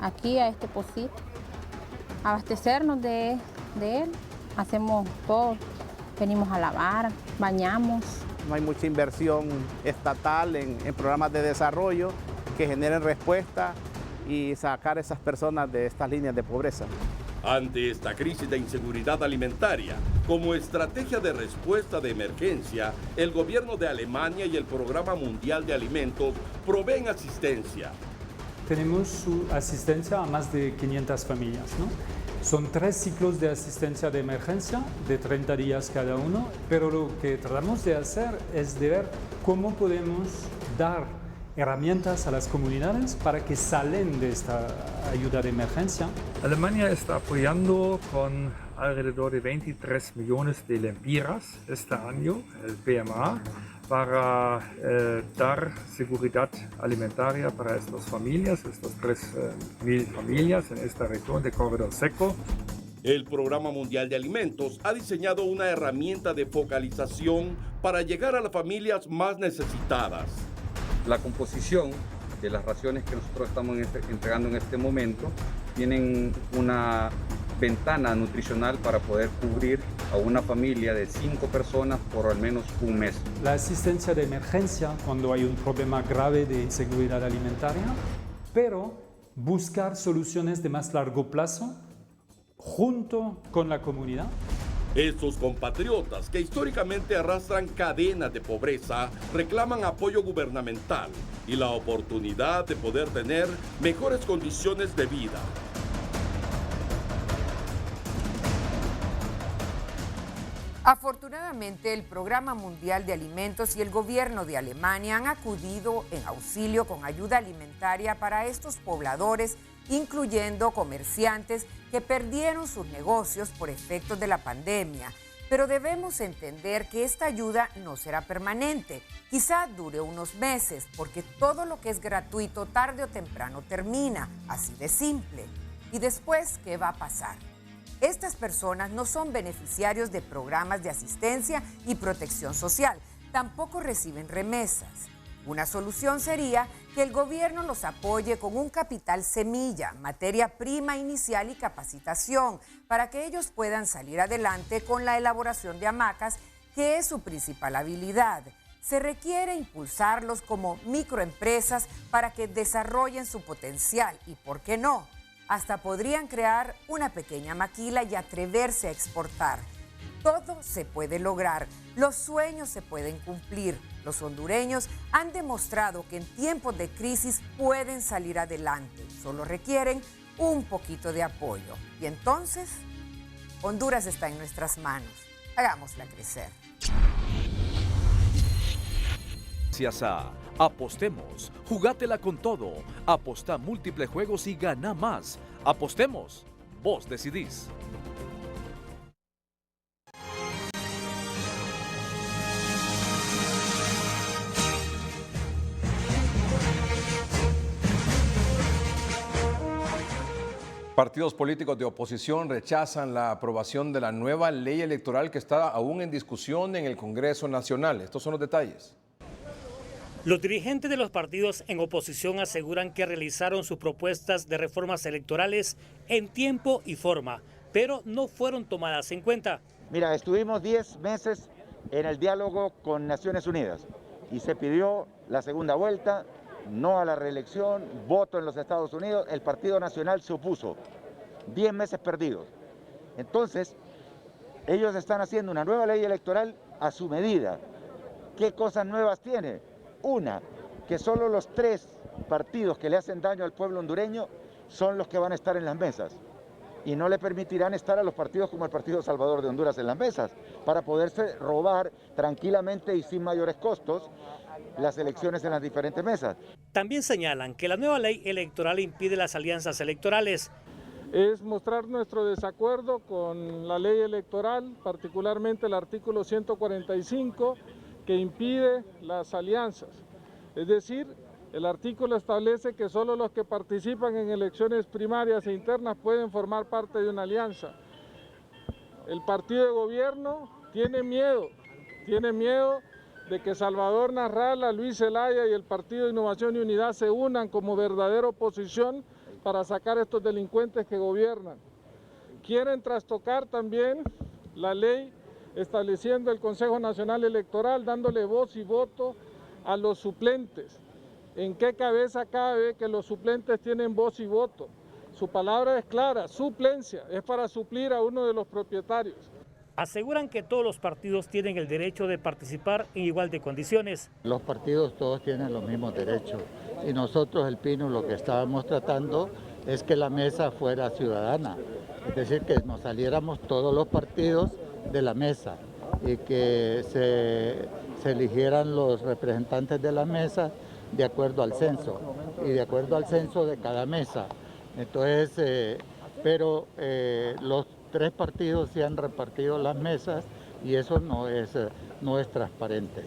aquí a este pocito, abastecernos de él. Hacemos todo, venimos a lavar, bañamos. No hay mucha inversión estatal en programas de desarrollo que generen respuesta y sacar a esas personas de estas líneas de pobreza. Ante esta crisis de inseguridad alimentaria, como estrategia de respuesta de emergencia, el gobierno de Alemania y el Programa Mundial de Alimentos proveen asistencia. Tenemos su asistencia a más de 500 familias, ¿no? Son 3 ciclos de asistencia de emergencia de 30 días cada uno, pero lo que tratamos de hacer es de ver cómo podemos dar herramientas a las comunidades para que salen de esta ayuda de emergencia. Alemania está apoyando con alrededor de 23 millones de lempiras este año, el PMA, para dar seguridad alimentaria para estas familias, estas 3.000 familias en esta región de Corredor Seco. El Programa Mundial de Alimentos ha diseñado una herramienta de focalización para llegar a las familias más necesitadas. La composición de las raciones que nosotros estamos entregando en este momento tienen una ventana nutricional para poder cubrir a una familia de 5 personas por al menos un mes. La asistencia de emergencia cuando hay un problema grave de inseguridad alimentaria, pero buscar soluciones de más largo plazo junto con la comunidad. Estos compatriotas que históricamente arrastran cadenas de pobreza reclaman apoyo gubernamental y la oportunidad de poder tener mejores condiciones de vida. Afortunadamente, el Programa Mundial de Alimentos y el gobierno de Alemania han acudido en auxilio con ayuda alimentaria para estos pobladores, incluyendo comerciantes que perdieron sus negocios por efectos de la pandemia. Pero debemos entender que esta ayuda no será permanente. Quizá dure unos meses, porque todo lo que es gratuito tarde o temprano termina, así de simple. ¿Y después qué va a pasar? Estas personas no son beneficiarios de programas de asistencia y protección social, tampoco reciben remesas. Una solución sería que el gobierno los apoye con un capital semilla, materia prima inicial y capacitación, para que ellos puedan salir adelante con la elaboración de hamacas, que es su principal habilidad. Se requiere impulsarlos como microempresas para que desarrollen su potencial y, ¿por qué no?, hasta podrían crear una pequeña maquila y atreverse a exportar. Todo se puede lograr, los sueños se pueden cumplir. Los hondureños han demostrado que en tiempos de crisis pueden salir adelante, solo requieren un poquito de apoyo. Y entonces, Honduras está en nuestras manos. Hagámosla crecer. Gracias a Apostemos, jugátela con todo, apostá múltiples juegos y gana más. Apostemos, vos decidís. Partidos políticos de oposición rechazan la aprobación de la nueva ley electoral que está aún en discusión en el Congreso Nacional. Estos son los detalles. Los dirigentes de los partidos en oposición aseguran que realizaron sus propuestas de reformas electorales en tiempo y forma, pero no fueron tomadas en cuenta. Mira, estuvimos 10 meses en el diálogo con Naciones Unidas y se pidió la segunda vuelta, no a la reelección, voto en los Estados Unidos, el Partido Nacional se opuso. 10 meses perdidos. Entonces, ellos están haciendo una nueva ley electoral a su medida. ¿Qué cosas nuevas tiene? Una, que solo los 3 partidos que le hacen daño al pueblo hondureño son los que van a estar en las mesas y no le permitirán estar a los partidos como el Partido Salvador de Honduras en las mesas para poderse robar tranquilamente y sin mayores costos las elecciones en las diferentes mesas. También señalan que la nueva ley electoral impide las alianzas electorales. Es mostrar nuestro desacuerdo con la ley electoral, particularmente el artículo 145, que impide las alianzas. Es decir, el artículo establece que solo los que participan en elecciones primarias e internas pueden formar parte de una alianza. El partido de gobierno tiene miedo de que Salvador Narrala, Luis Zelaya y el Partido de Innovación y Unidad se unan como verdadera oposición para sacar a estos delincuentes que gobiernan. Quieren trastocar también la ley estableciendo el Consejo Nacional Electoral, dándole voz y voto a los suplentes. ¿En qué cabeza cabe que los suplentes tienen voz y voto? Su palabra es clara, suplencia, es para suplir a uno de los propietarios. Aseguran que todos los partidos tienen el derecho de participar en igual de condiciones. Los partidos todos tienen los mismos derechos y nosotros, el PINU, lo que estábamos tratando es que la mesa fuera ciudadana, es decir, que nos saliéramos todos los partidos de la mesa y que se eligieran los representantes de la mesa de acuerdo al censo y de acuerdo al censo de cada mesa. Entonces, los 3 partidos se han repartido las mesas y eso no es transparente.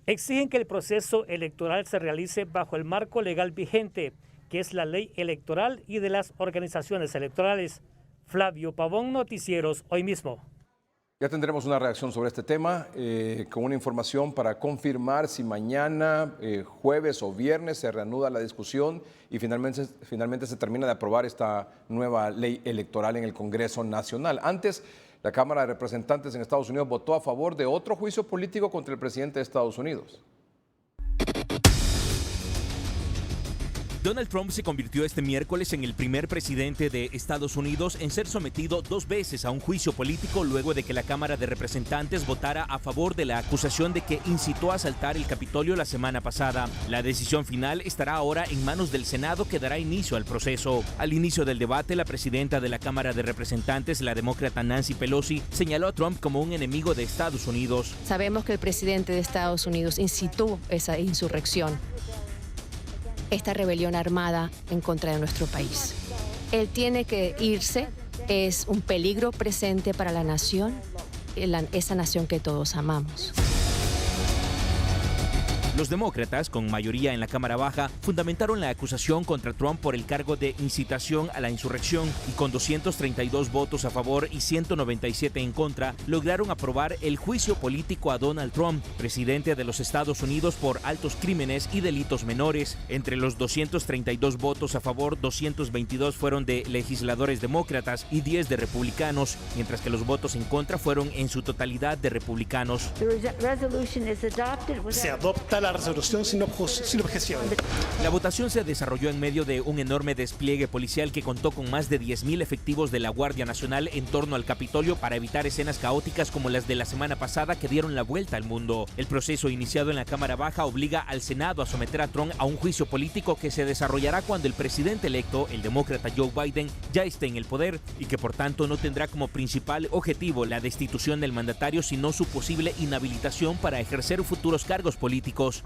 Exigen que el proceso electoral se realice bajo el marco legal vigente, que es la ley electoral y de las organizaciones electorales. Flavio Pavón, Noticieros, Hoy Mismo. Ya tendremos una reacción sobre este tema con una información para confirmar si mañana, jueves o viernes se reanuda la discusión y finalmente se termina de aprobar esta nueva ley electoral en el Congreso Nacional. Antes, la Cámara de Representantes en Estados Unidos votó a favor de otro juicio político contra el presidente de Estados Unidos. Donald Trump se convirtió este miércoles en el primer presidente de Estados Unidos en ser sometido 2 veces a un juicio político luego de que la Cámara de Representantes votara a favor de la acusación de que incitó a asaltar el Capitolio la semana pasada. La decisión final estará ahora en manos del Senado, que dará inicio al proceso. Al inicio del debate, la presidenta de la Cámara de Representantes, la demócrata Nancy Pelosi, señaló a Trump como un enemigo de Estados Unidos. Sabemos que el presidente de Estados Unidos incitó esa insurrección, esta rebelión armada en contra de nuestro país. Él tiene que irse, es un peligro presente para la nación, esa nación que todos amamos. Los demócratas, con mayoría en la Cámara Baja, fundamentaron la acusación contra Trump por el cargo de incitación a la insurrección y con 232 votos a favor y 197 en contra, lograron aprobar el juicio político a Donald Trump, presidente de los Estados Unidos, por altos crímenes y delitos menores. Entre los 232 votos a favor, 222 fueron de legisladores demócratas y 10 de republicanos, mientras que los votos en contra fueron en su totalidad de republicanos. Se adopta la resolución sin objeción. La votación se desarrolló en medio de un enorme despliegue policial que contó con más de 10,000 efectivos de la Guardia Nacional en torno al Capitolio para evitar escenas caóticas como las de la semana pasada que dieron la vuelta al mundo. El proceso iniciado en la Cámara Baja obliga al Senado a someter a Trump a un juicio político que se desarrollará cuando el presidente electo, el demócrata Joe Biden, ya esté en el poder y que por tanto no tendrá como principal objetivo la destitución del mandatario, sino su posible inhabilitación para ejercer futuros cargos políticos.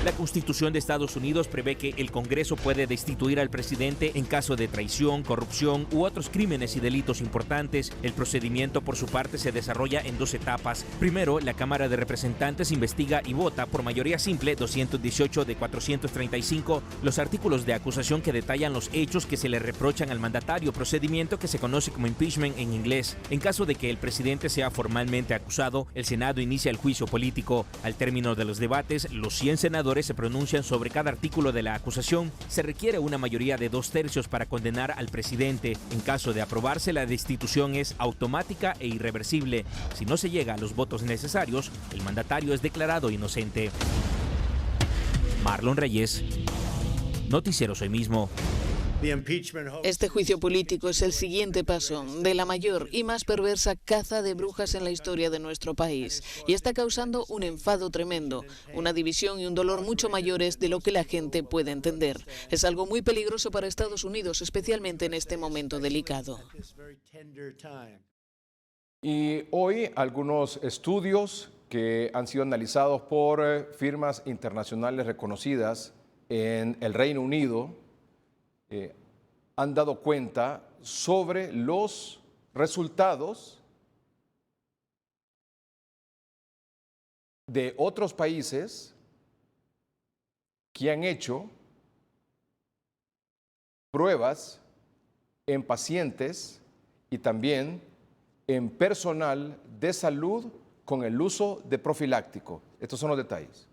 La Constitución de Estados Unidos prevé que el Congreso puede destituir al presidente en caso de traición, corrupción u otros crímenes y delitos importantes. El procedimiento, por su parte, se desarrolla en 2 etapas. Primero, la Cámara de Representantes investiga y vota por mayoría simple, 218 de 435, los artículos de acusación que detallan los hechos que se le reprochan al mandatario, procedimiento que se conoce como impeachment en inglés. En caso de que el presidente sea formalmente acusado, el Senado inicia el juicio político. Al término de los debates, los 100 senadores se pronuncian sobre cada artículo de la acusación. Se requiere una mayoría de 2/3 para condenar al presidente. En caso de aprobarse, la destitución es automática e irreversible. Si no se llega a los votos necesarios, el mandatario es declarado inocente. Marlon Reyes, Noticieros Hoy Mismo. Este juicio político es el siguiente paso de la mayor y más perversa caza de brujas en la historia de nuestro país y está causando un enfado tremendo, una división y un dolor mucho mayores de lo que la gente puede entender. Es algo muy peligroso para Estados Unidos, especialmente en este momento delicado. Y hoy algunos estudios que han sido analizados por firmas internacionales reconocidas en el Reino Unido han dado cuenta sobre los resultados de otros países que han hecho pruebas en pacientes y también en personal de salud con el uso de profiláctico. Estos son los detalles.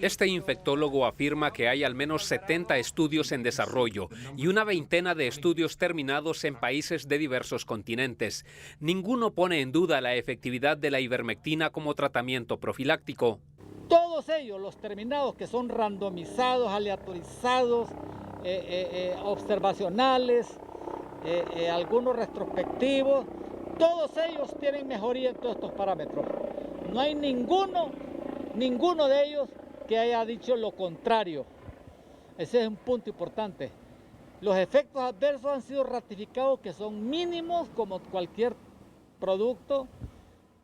Este infectólogo afirma que hay al menos 70 estudios en desarrollo y una veintena de estudios terminados en países de diversos continentes. Ninguno pone en duda la efectividad de la ivermectina como tratamiento profiláctico. Todos ellos, los terminados, que son randomizados, aleatorizados, observacionales, algunos retrospectivos, todos ellos tienen mejoría en todos estos parámetros. No hay ninguno de ellos que haya dicho lo contrario. Ese es un punto importante. Los efectos adversos han sido ratificados, que son mínimos como cualquier producto,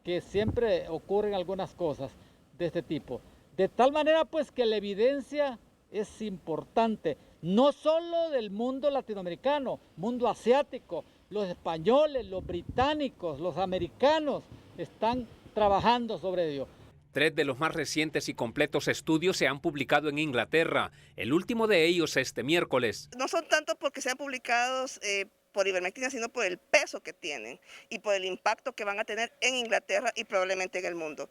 que siempre ocurren algunas cosas de este tipo. De tal manera pues que la evidencia es importante, no solo del mundo latinoamericano, mundo asiático, los españoles, los británicos, los americanos están trabajando sobre ello. 3 de los más recientes y completos estudios se han publicado en Inglaterra, el último de ellos este miércoles. No son tanto porque sean publicados por ivermectina, sino por el peso que tienen y por el impacto que van a tener en Inglaterra y probablemente en el mundo.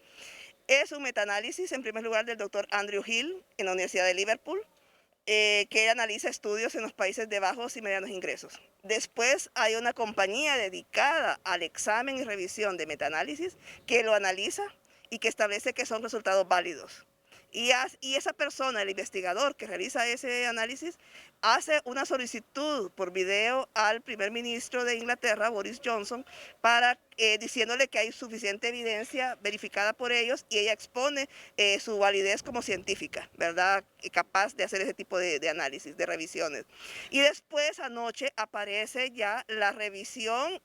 Es un metaanálisis, en primer lugar, del doctor Andrew Hill en la Universidad de Liverpool, que analiza estudios en los países de bajos y medianos ingresos. Después hay una compañía dedicada al examen y revisión de metaanálisis que lo analiza y que establece que son resultados válidos. Y esa persona, el investigador que realiza ese análisis, hace una solicitud por video al primer ministro de Inglaterra, Boris Johnson, diciéndole que hay suficiente evidencia verificada por ellos, y ella expone su validez como científica, ¿verdad? Capaz de hacer ese tipo de análisis, de revisiones. Y después anoche aparece ya la revisión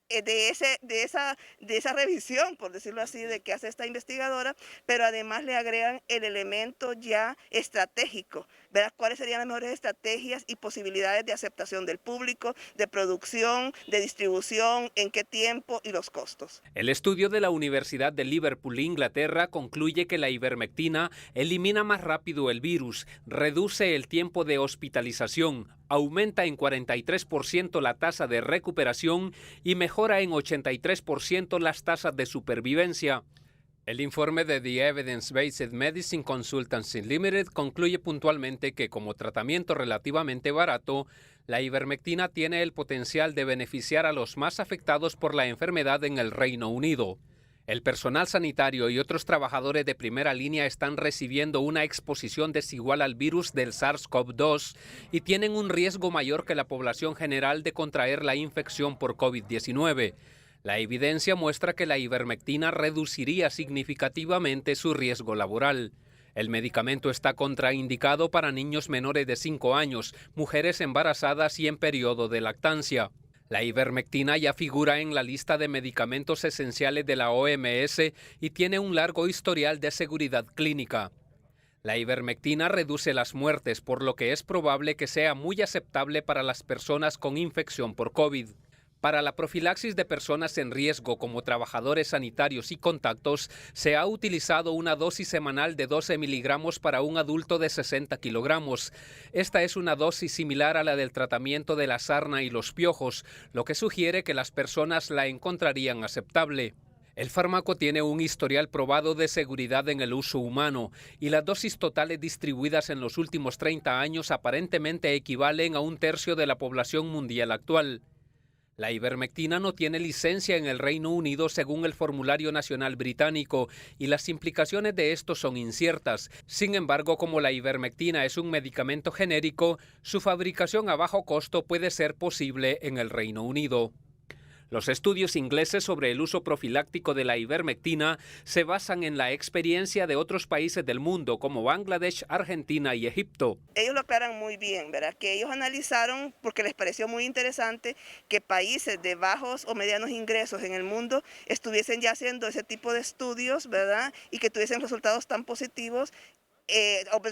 de esa revisión, por decirlo así, de que hace esta investigadora, pero además le agregan el elemento ya estratégico, ¿verdad? ¿Cuáles serían las mejores estrategias y posibilidades de aceptación del público, de producción, de distribución, en qué tiempo y los costos? El estudio de la Universidad de Liverpool, Inglaterra, concluye que la ivermectina elimina más rápido el virus, reduce el tiempo de hospitalización, aumenta en 43% la tasa de recuperación y mejora en 83% las tasas de supervivencia. El informe de The Evidence-Based Medicine Consultants Limited concluye puntualmente que, como tratamiento relativamente barato, la ivermectina tiene el potencial de beneficiar a los más afectados por la enfermedad en el Reino Unido. El personal sanitario y otros trabajadores de primera línea están recibiendo una exposición desigual al virus del SARS-CoV-2 y tienen un riesgo mayor que la población general de contraer la infección por COVID-19. La evidencia muestra que la ivermectina reduciría significativamente su riesgo laboral. El medicamento está contraindicado para niños menores de 5 años, mujeres embarazadas y en periodo de lactancia. La ivermectina ya figura en la lista de medicamentos esenciales de la OMS y tiene un largo historial de seguridad clínica. La ivermectina reduce las muertes, por lo que es probable que sea muy aceptable para las personas con infección por COVID. Para la profilaxis de personas en riesgo como trabajadores sanitarios y contactos, se ha utilizado una dosis semanal de 12 miligramos para un adulto de 60 kilogramos. Esta es una dosis similar a la del tratamiento de la sarna y los piojos, lo que sugiere que las personas la encontrarían aceptable. El fármaco tiene un historial probado de seguridad en el uso humano y las dosis totales distribuidas en los últimos 30 años aparentemente equivalen a 1/3 de la población mundial actual. La ivermectina no tiene licencia en el Reino Unido según el formulario nacional británico y las implicaciones de esto son inciertas. Sin embargo, como la ivermectina es un medicamento genérico, su fabricación a bajo costo puede ser posible en el Reino Unido. Los estudios ingleses sobre el uso profiláctico de la ivermectina se basan en la experiencia de otros países del mundo como Bangladesh, Argentina y Egipto. Ellos lo aclaran muy bien, ¿verdad? Que ellos analizaron, porque les pareció muy interesante, que países de bajos o medianos ingresos en el mundo estuviesen ya haciendo ese tipo de estudios, ¿verdad? Y que tuviesen resultados tan positivos,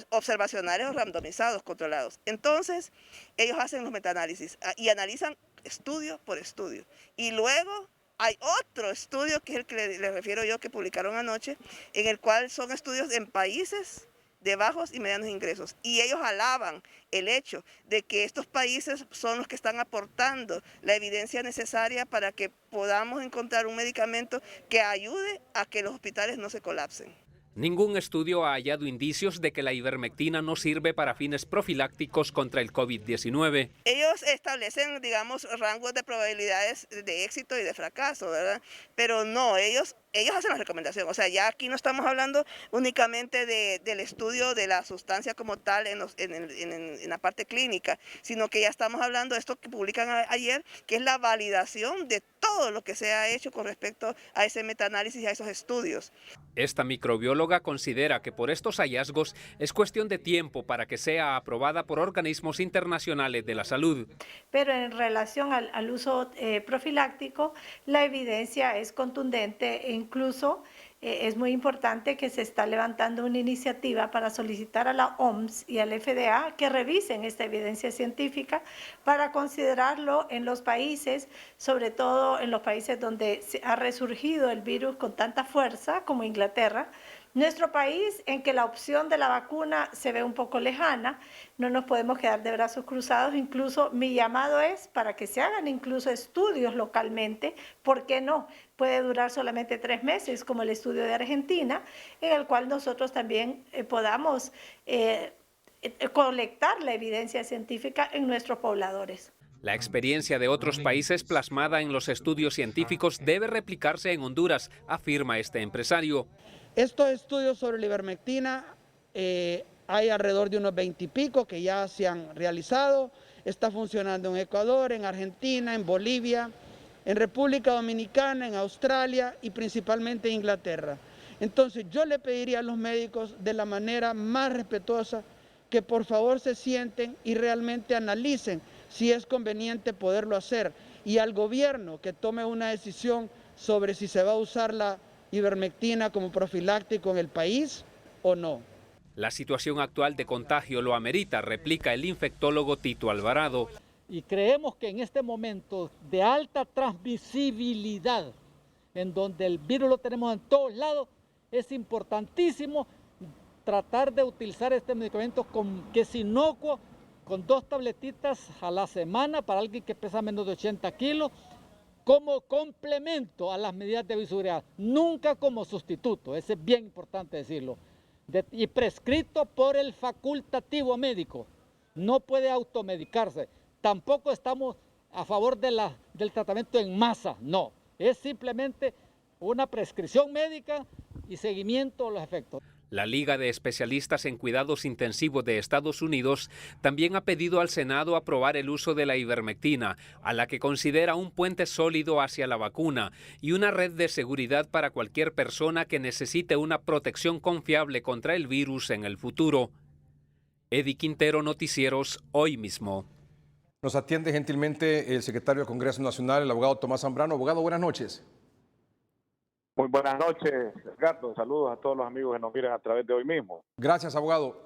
observacionales o randomizados, controlados. Entonces, ellos hacen los metaanálisis y analizan estudio por estudio. Y luego hay otro estudio, que es el que le refiero yo, que publicaron anoche, en el cual son estudios en países de bajos y medianos ingresos. Y ellos alaban el hecho de que estos países son los que están aportando la evidencia necesaria para que podamos encontrar un medicamento que ayude a que los hospitales no se colapsen. Ningún estudio ha hallado indicios de que la ivermectina no sirve para fines profilácticos contra el COVID-19. Ellos establecen, digamos, rangos de probabilidades de éxito y de fracaso, ¿verdad? Pero no, ellos hacen la recomendación. O sea, ya aquí no estamos hablando únicamente del estudio de la sustancia como tal en la parte clínica, sino que ya estamos hablando de esto que publican ayer, que es la validación de todo lo que se ha hecho con respecto a ese metaanálisis y a esos estudios. Esta microbióloga considera que por estos hallazgos es cuestión de tiempo para que sea aprobada por organismos internacionales de la salud. Pero en relación al uso profiláctico, la evidencia es contundente e incluso es muy importante que se está levantando una iniciativa para solicitar a la OMS y al FDA que revisen esta evidencia científica para considerarlo en los países, sobre todo en los países donde ha resurgido el virus con tanta fuerza como Inglaterra. Nuestro país, en que la opción de la vacuna se ve un poco lejana, no nos podemos quedar de brazos cruzados. Incluso mi llamado es para que se hagan incluso estudios localmente. ¿Por qué no? Puede durar solamente 3 meses, como el estudio de Argentina, en el cual nosotros también podamos colectar la evidencia científica en nuestros pobladores. La experiencia de otros países plasmada en los estudios científicos debe replicarse en Honduras, afirma este empresario. Estos estudios sobre la ivermectina hay alrededor de unos 20 y pico que ya se han realizado. Está funcionando en Ecuador, en Argentina, en Bolivia, en República Dominicana, en Australia y principalmente en Inglaterra. Entonces yo le pediría a los médicos de la manera más respetuosa que por favor se sienten y realmente analicen si es conveniente poderlo hacer, y al gobierno que tome una decisión sobre si se va a usar la ivermectina como profiláctico en el país o no. La situación actual de contagio lo amerita, replica el infectólogo Tito Alvarado. Y creemos que en este momento de alta transmisibilidad, en donde el virus lo tenemos en todos lados, es importantísimo tratar de utilizar este medicamento que es inocuo, con 2 tabletitas a la semana para alguien que pesa menos de 80 kilos, como complemento a las medidas de bioseguridad, nunca como sustituto, eso es bien importante decirlo, y prescrito por el facultativo médico, no puede automedicarse. Tampoco estamos a favor del tratamiento en masa, no, es simplemente una prescripción médica y seguimiento de los efectos. La Liga de Especialistas en Cuidados Intensivos de Estados Unidos también ha pedido al Senado aprobar el uso de la ivermectina, a la que considera un puente sólido hacia la vacuna y una red de seguridad para cualquier persona que necesite una protección confiable contra el virus en el futuro. Eddie Quintero, Noticieros, Hoy Mismo. Nos atiende gentilmente el secretario del Congreso Nacional, el abogado Tomás Zambrano. Abogado, buenas noches. Muy buenas noches, Edgardo. Saludos a todos los amigos que nos miran a través de Hoy Mismo. Gracias, abogado.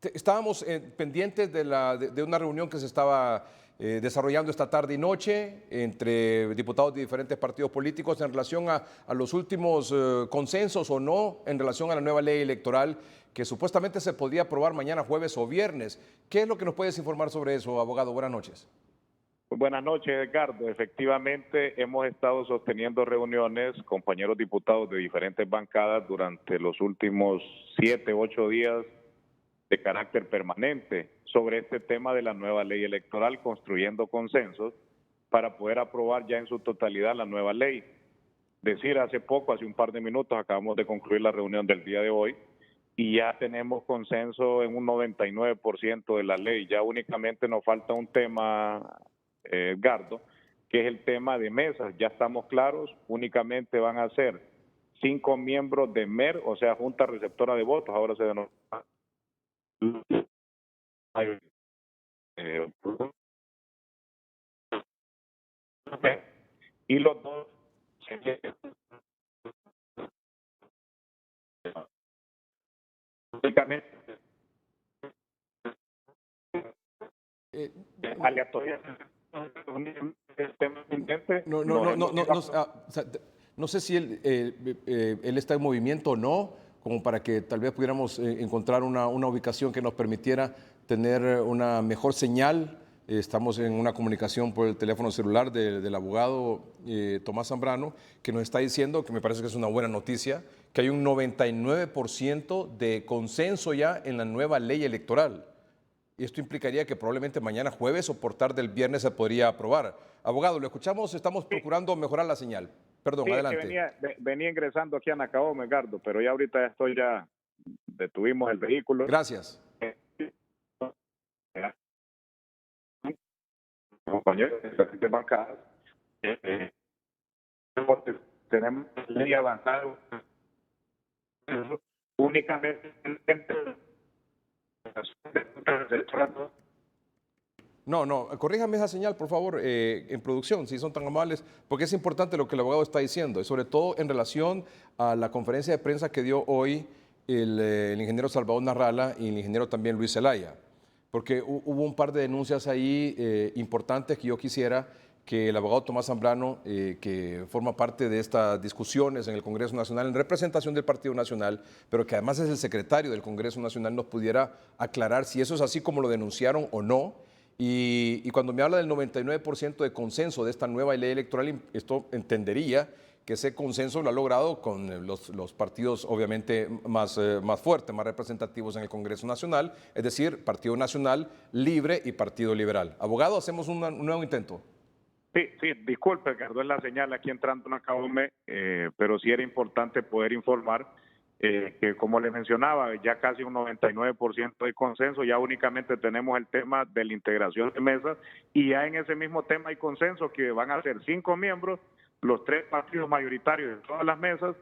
Estábamos pendientes de una reunión que se estaba desarrollando esta tarde y noche entre diputados de diferentes partidos políticos en relación a los últimos consensos o no en relación a la nueva ley electoral que supuestamente se podría aprobar mañana jueves o viernes. ¿Qué es lo que nos puedes informar sobre eso, abogado? Buenas noches. Buenas noches, Edgardo. Efectivamente, hemos estado sosteniendo reuniones, compañeros diputados de diferentes bancadas durante los últimos 7, 8 días de carácter permanente sobre este tema de la nueva ley electoral, construyendo consensos para poder aprobar ya en su totalidad la nueva ley. Decir, hace un par de minutos, acabamos de concluir la reunión del día de hoy y ya tenemos consenso en un 99% de la ley. Ya únicamente nos falta un tema, Edgardo, que es el tema de mesas. Ya estamos claros, únicamente van a ser 5 miembros de MER, o sea, Junta Receptora de Votos, ahora se denomina. Y los dos únicamente aleatoria. No sé si él está en movimiento o no, como para que tal vez pudiéramos encontrar una ubicación que nos permitiera tener una mejor señal. Estamos en una comunicación por el teléfono celular del abogado Tomás Zambrano, que nos está diciendo, que me parece que es una buena noticia, que hay un 99% de consenso ya en la nueva ley electoral. Y esto implicaría que probablemente mañana jueves o por tarde del viernes se podría aprobar. Abogado, lo escuchamos, estamos procurando mejorar la señal. Perdón, sí, adelante. Venía ingresando aquí a Nacaome, Edgardo, pero ya ahorita detuvimos el vehículo. Gracias. Compañeros de bancadas, tenemos ley avanzada únicamente No, corríjame esa señal, por favor, en producción, si son tan amables, porque es importante lo que el abogado está diciendo, y sobre todo en relación a la conferencia de prensa que dio hoy el ingeniero Salvador Narrala y el ingeniero también Luis Zelaya, porque hubo un par de denuncias ahí importantes que yo quisiera que el abogado Tomás Zambrano, que forma parte de estas discusiones en el Congreso Nacional, en representación del Partido Nacional, pero que además es el secretario del Congreso Nacional, nos pudiera aclarar si eso es así como lo denunciaron o no. Y cuando me habla del 99% de consenso de esta nueva ley electoral, esto entendería que ese consenso lo ha logrado con los partidos obviamente más fuertes, más representativos en el Congreso Nacional, es decir, Partido Nacional, Libre y Partido Liberal. Abogado, hacemos un nuevo intento. Sí, disculpe, Ricardo, es la señal aquí entrando en Nacaome, pero sí era importante poder informar que, como le mencionaba, ya casi un 99% de consenso, ya únicamente tenemos el tema de la integración de mesas y ya en ese mismo tema hay consenso que van a ser 5 miembros, los 3 partidos mayoritarios en todas las mesas,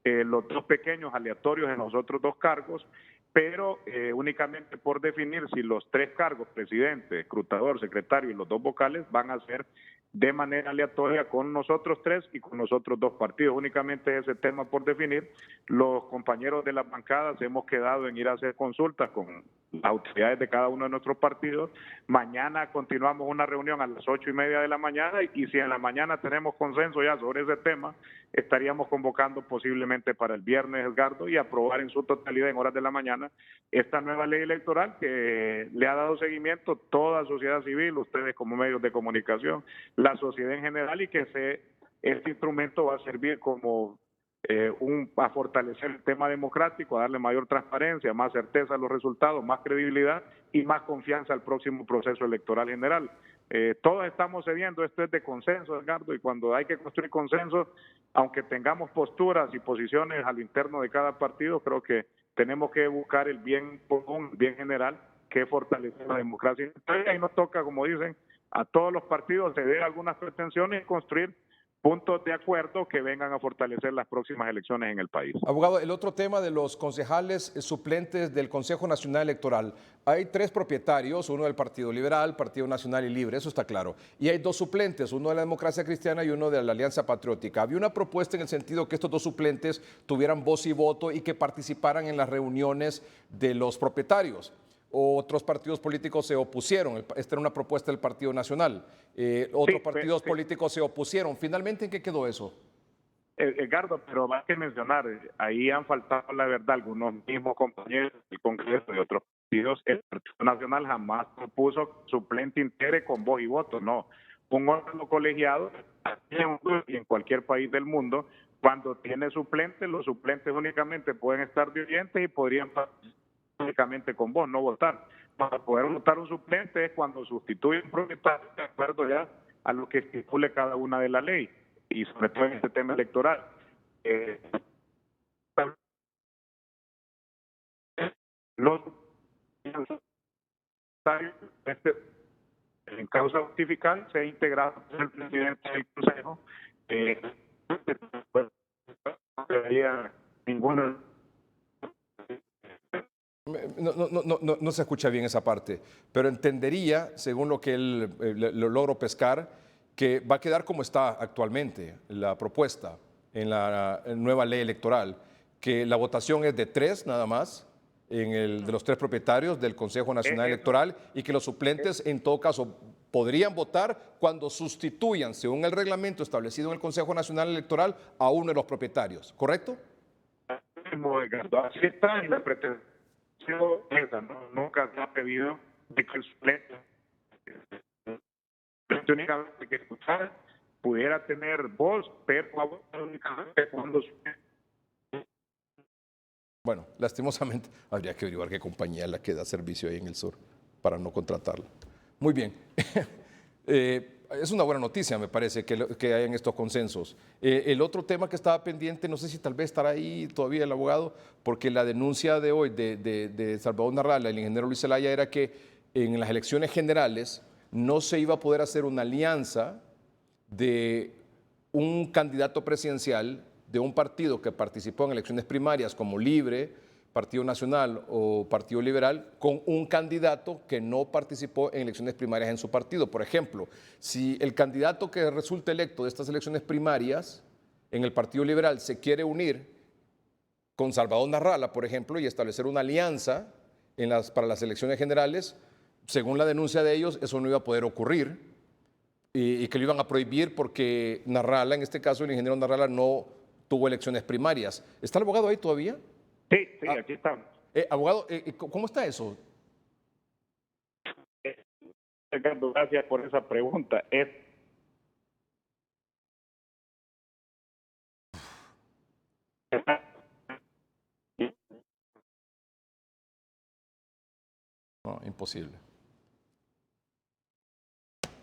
los 2 pequeños aleatorios en los otros 2 cargos, pero únicamente por definir si los 3 cargos, presidente, escrutador, secretario y los 2 vocales, van a ser de manera aleatoria con nosotros 3 y con los otros 2 partidos. Únicamente ese tema por definir. Los compañeros de las bancadas hemos quedado en ir a hacer consultas con las autoridades de cada uno de nuestros partidos. Mañana continuamos una reunión a las 8:30 de la mañana y si en la mañana tenemos consenso ya sobre ese tema, estaríamos convocando posiblemente para el viernes, Edgardo, y aprobar en su totalidad en horas de la mañana esta nueva ley electoral que le ha dado seguimiento toda sociedad civil, ustedes como medios de comunicación, la sociedad en general, y que este instrumento va a servir como a fortalecer el tema democrático, a darle mayor transparencia, más certeza a los resultados, más credibilidad y más confianza al próximo proceso electoral general. Todos estamos cediendo, esto es de consenso, Edgardo, y cuando hay que construir consenso, aunque tengamos posturas y posiciones a lo interno de cada partido, creo que tenemos que buscar el bien común, el bien general, que fortalece la democracia. Entonces ahí nos toca, como dicen, a todos los partidos ceder algunas pretensiones y construir puntos de acuerdo que vengan a fortalecer las próximas elecciones en el país. Abogado, el otro tema de los concejales suplentes del Consejo Nacional Electoral. Hay 3 propietarios, uno del Partido Liberal, Partido Nacional y Libre, eso está claro. Y hay 2 suplentes, uno de la Democracia Cristiana y uno de la Alianza Patriótica. Había una propuesta en el sentido que estos 2 suplentes tuvieran voz y voto y que participaran en las reuniones de los propietarios. Otros partidos políticos se opusieron. Esta era una propuesta del Partido Nacional. Otros partidos políticos se opusieron. Finalmente, ¿en qué quedó eso? Edgardo, pero más que mencionar, ahí han faltado la verdad algunos mismos compañeros del Congreso y otros partidos. El Partido Nacional jamás propuso suplente integre con voz y voto, no. Un órgano colegiado y en cualquier país del mundo, cuando tiene suplentes, los suplentes únicamente pueden estar de oyentes y podrían participar únicamente con voz, no votar. Para poder votar un suplente es cuando sustituye un propietario de acuerdo ya a lo que estipule cada una de la ley, y sobre todo en este tema electoral. Los en causa justificada sea integrado por el presidente del Consejo. No debería ninguna. No se escucha bien esa parte, pero entendería, según lo que lo logro pescar, que va a quedar como está actualmente la propuesta en la nueva ley electoral, que la votación es de 3 nada más, de los 3 propietarios del Consejo Nacional Electoral, y que los suplentes en todo caso podrían votar cuando sustituyan, según el reglamento establecido en el Consejo Nacional Electoral, a uno de los propietarios, ¿correcto? Así está en la pretensión esa, ¿no? Nunca se ha pedido de que el suplente únicamente que escuchar pudiera tener voz, pero únicamente cuando. Bueno, lastimosamente habría que averiguar qué compañía es la que da servicio ahí en el sur para no contratarla. Muy bien. Es una buena noticia, me parece, que hayan estos consensos. El otro tema que estaba pendiente, no sé si tal vez estará ahí todavía el abogado, porque la denuncia de hoy de Salvador Narrala, el ingeniero Luis Zelaya, era que en las elecciones generales no se iba a poder hacer una alianza de un candidato presidencial de un partido que participó en elecciones primarias como Libre, Partido Nacional o Partido Liberal, con un candidato que no participó en elecciones primarias en su partido. Por ejemplo, si el candidato que resulte electo de estas elecciones primarias en el Partido Liberal se quiere unir con Salvador Narrala, por ejemplo, y establecer una alianza para las elecciones generales, según la denuncia de ellos, eso no iba a poder ocurrir y que lo iban a prohibir porque Narrala, en este caso el ingeniero Narrala, no tuvo elecciones primarias. ¿Está el abogado ahí todavía? Sí, aquí estamos. Abogado, ¿cómo está eso? Ricardo, gracias por esa pregunta. No, imposible.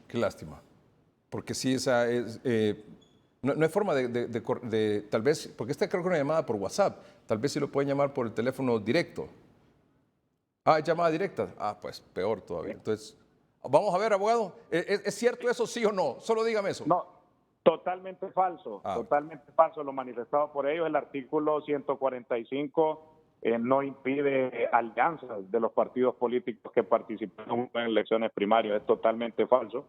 Qué lástima. Porque sí, esa es... No hay forma de tal vez, porque esta creo que es una llamada por WhatsApp, tal vez si lo pueden llamar por el teléfono directo. Llamada directa. Pues peor todavía. Entonces, vamos a ver, abogado, ¿es cierto eso, sí o no? Solo dígame eso. No, totalmente falso, totalmente falso. Lo manifestado por ellos, el artículo 145 no impide alianzas de los partidos políticos que participan en elecciones primarias, es totalmente falso.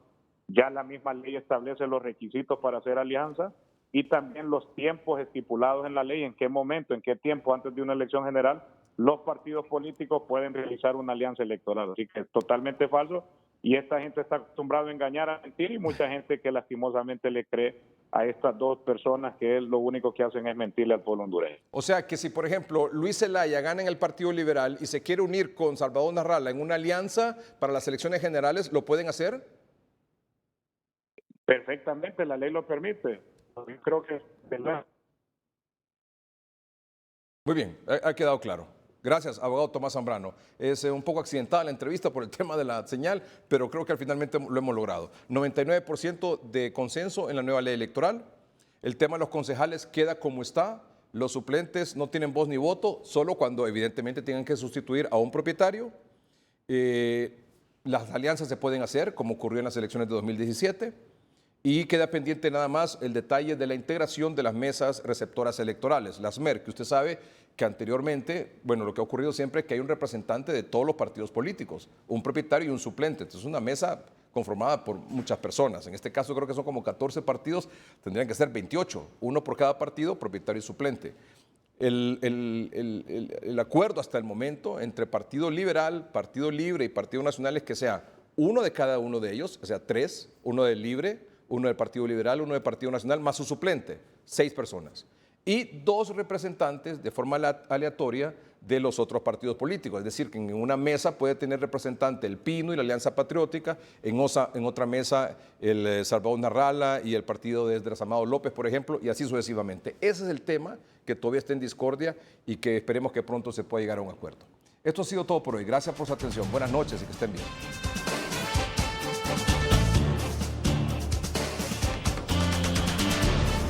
Ya la misma ley establece los requisitos para hacer alianza y también los tiempos estipulados en la ley, en qué momento, en qué tiempo antes de una elección general los partidos políticos pueden realizar una alianza electoral. Así que es totalmente falso y esta gente está acostumbrada a engañar, a mentir, y mucha gente que lastimosamente le cree a estas dos personas que lo único que hacen es mentirle al pueblo hondureño. O sea que si, por ejemplo, Luis Zelaya gana en el Partido Liberal y se quiere unir con Salvador Narrala en una alianza para las elecciones generales, ¿lo pueden hacer? Perfectamente, la ley lo permite. Yo creo que es verdad. Muy bien, ha quedado claro. Gracias, abogado Tomás Zambrano. Es un poco accidentada la entrevista por el tema de la señal, pero creo que finalmente lo hemos logrado. 99% de consenso en la nueva ley electoral. El tema de los concejales queda como está. Los suplentes no tienen voz ni voto, solo cuando evidentemente tengan que sustituir a un propietario. Las alianzas se pueden hacer, como ocurrió en las elecciones de 2017. Y queda pendiente nada más el detalle de la integración de las mesas receptoras electorales, las MER, que usted sabe que anteriormente, bueno, lo que ha ocurrido siempre es que hay un representante de todos los partidos políticos, un propietario y un suplente. Entonces, es una mesa conformada por muchas personas. En este caso creo que son como 14 partidos, tendrían que ser 28, uno por cada partido, propietario y suplente. El acuerdo hasta el momento entre Partido Liberal, Partido Libre y Partido Nacional es que sea uno de cada uno de ellos, o sea, 3, uno del Libre, uno del Partido Liberal, uno del Partido Nacional, más su suplente, 6 personas. Y 2 representantes de forma aleatoria de los otros partidos políticos. Es decir, que en una mesa puede tener representante el Pino y la Alianza Patriótica, en otra mesa el Salvador Narrala y el partido de Esdras Amado López, por ejemplo, y así sucesivamente. Ese es el tema que todavía está en discordia y que esperemos que pronto se pueda llegar a un acuerdo. Esto ha sido todo por hoy. Gracias por su atención. Buenas noches y que estén bien.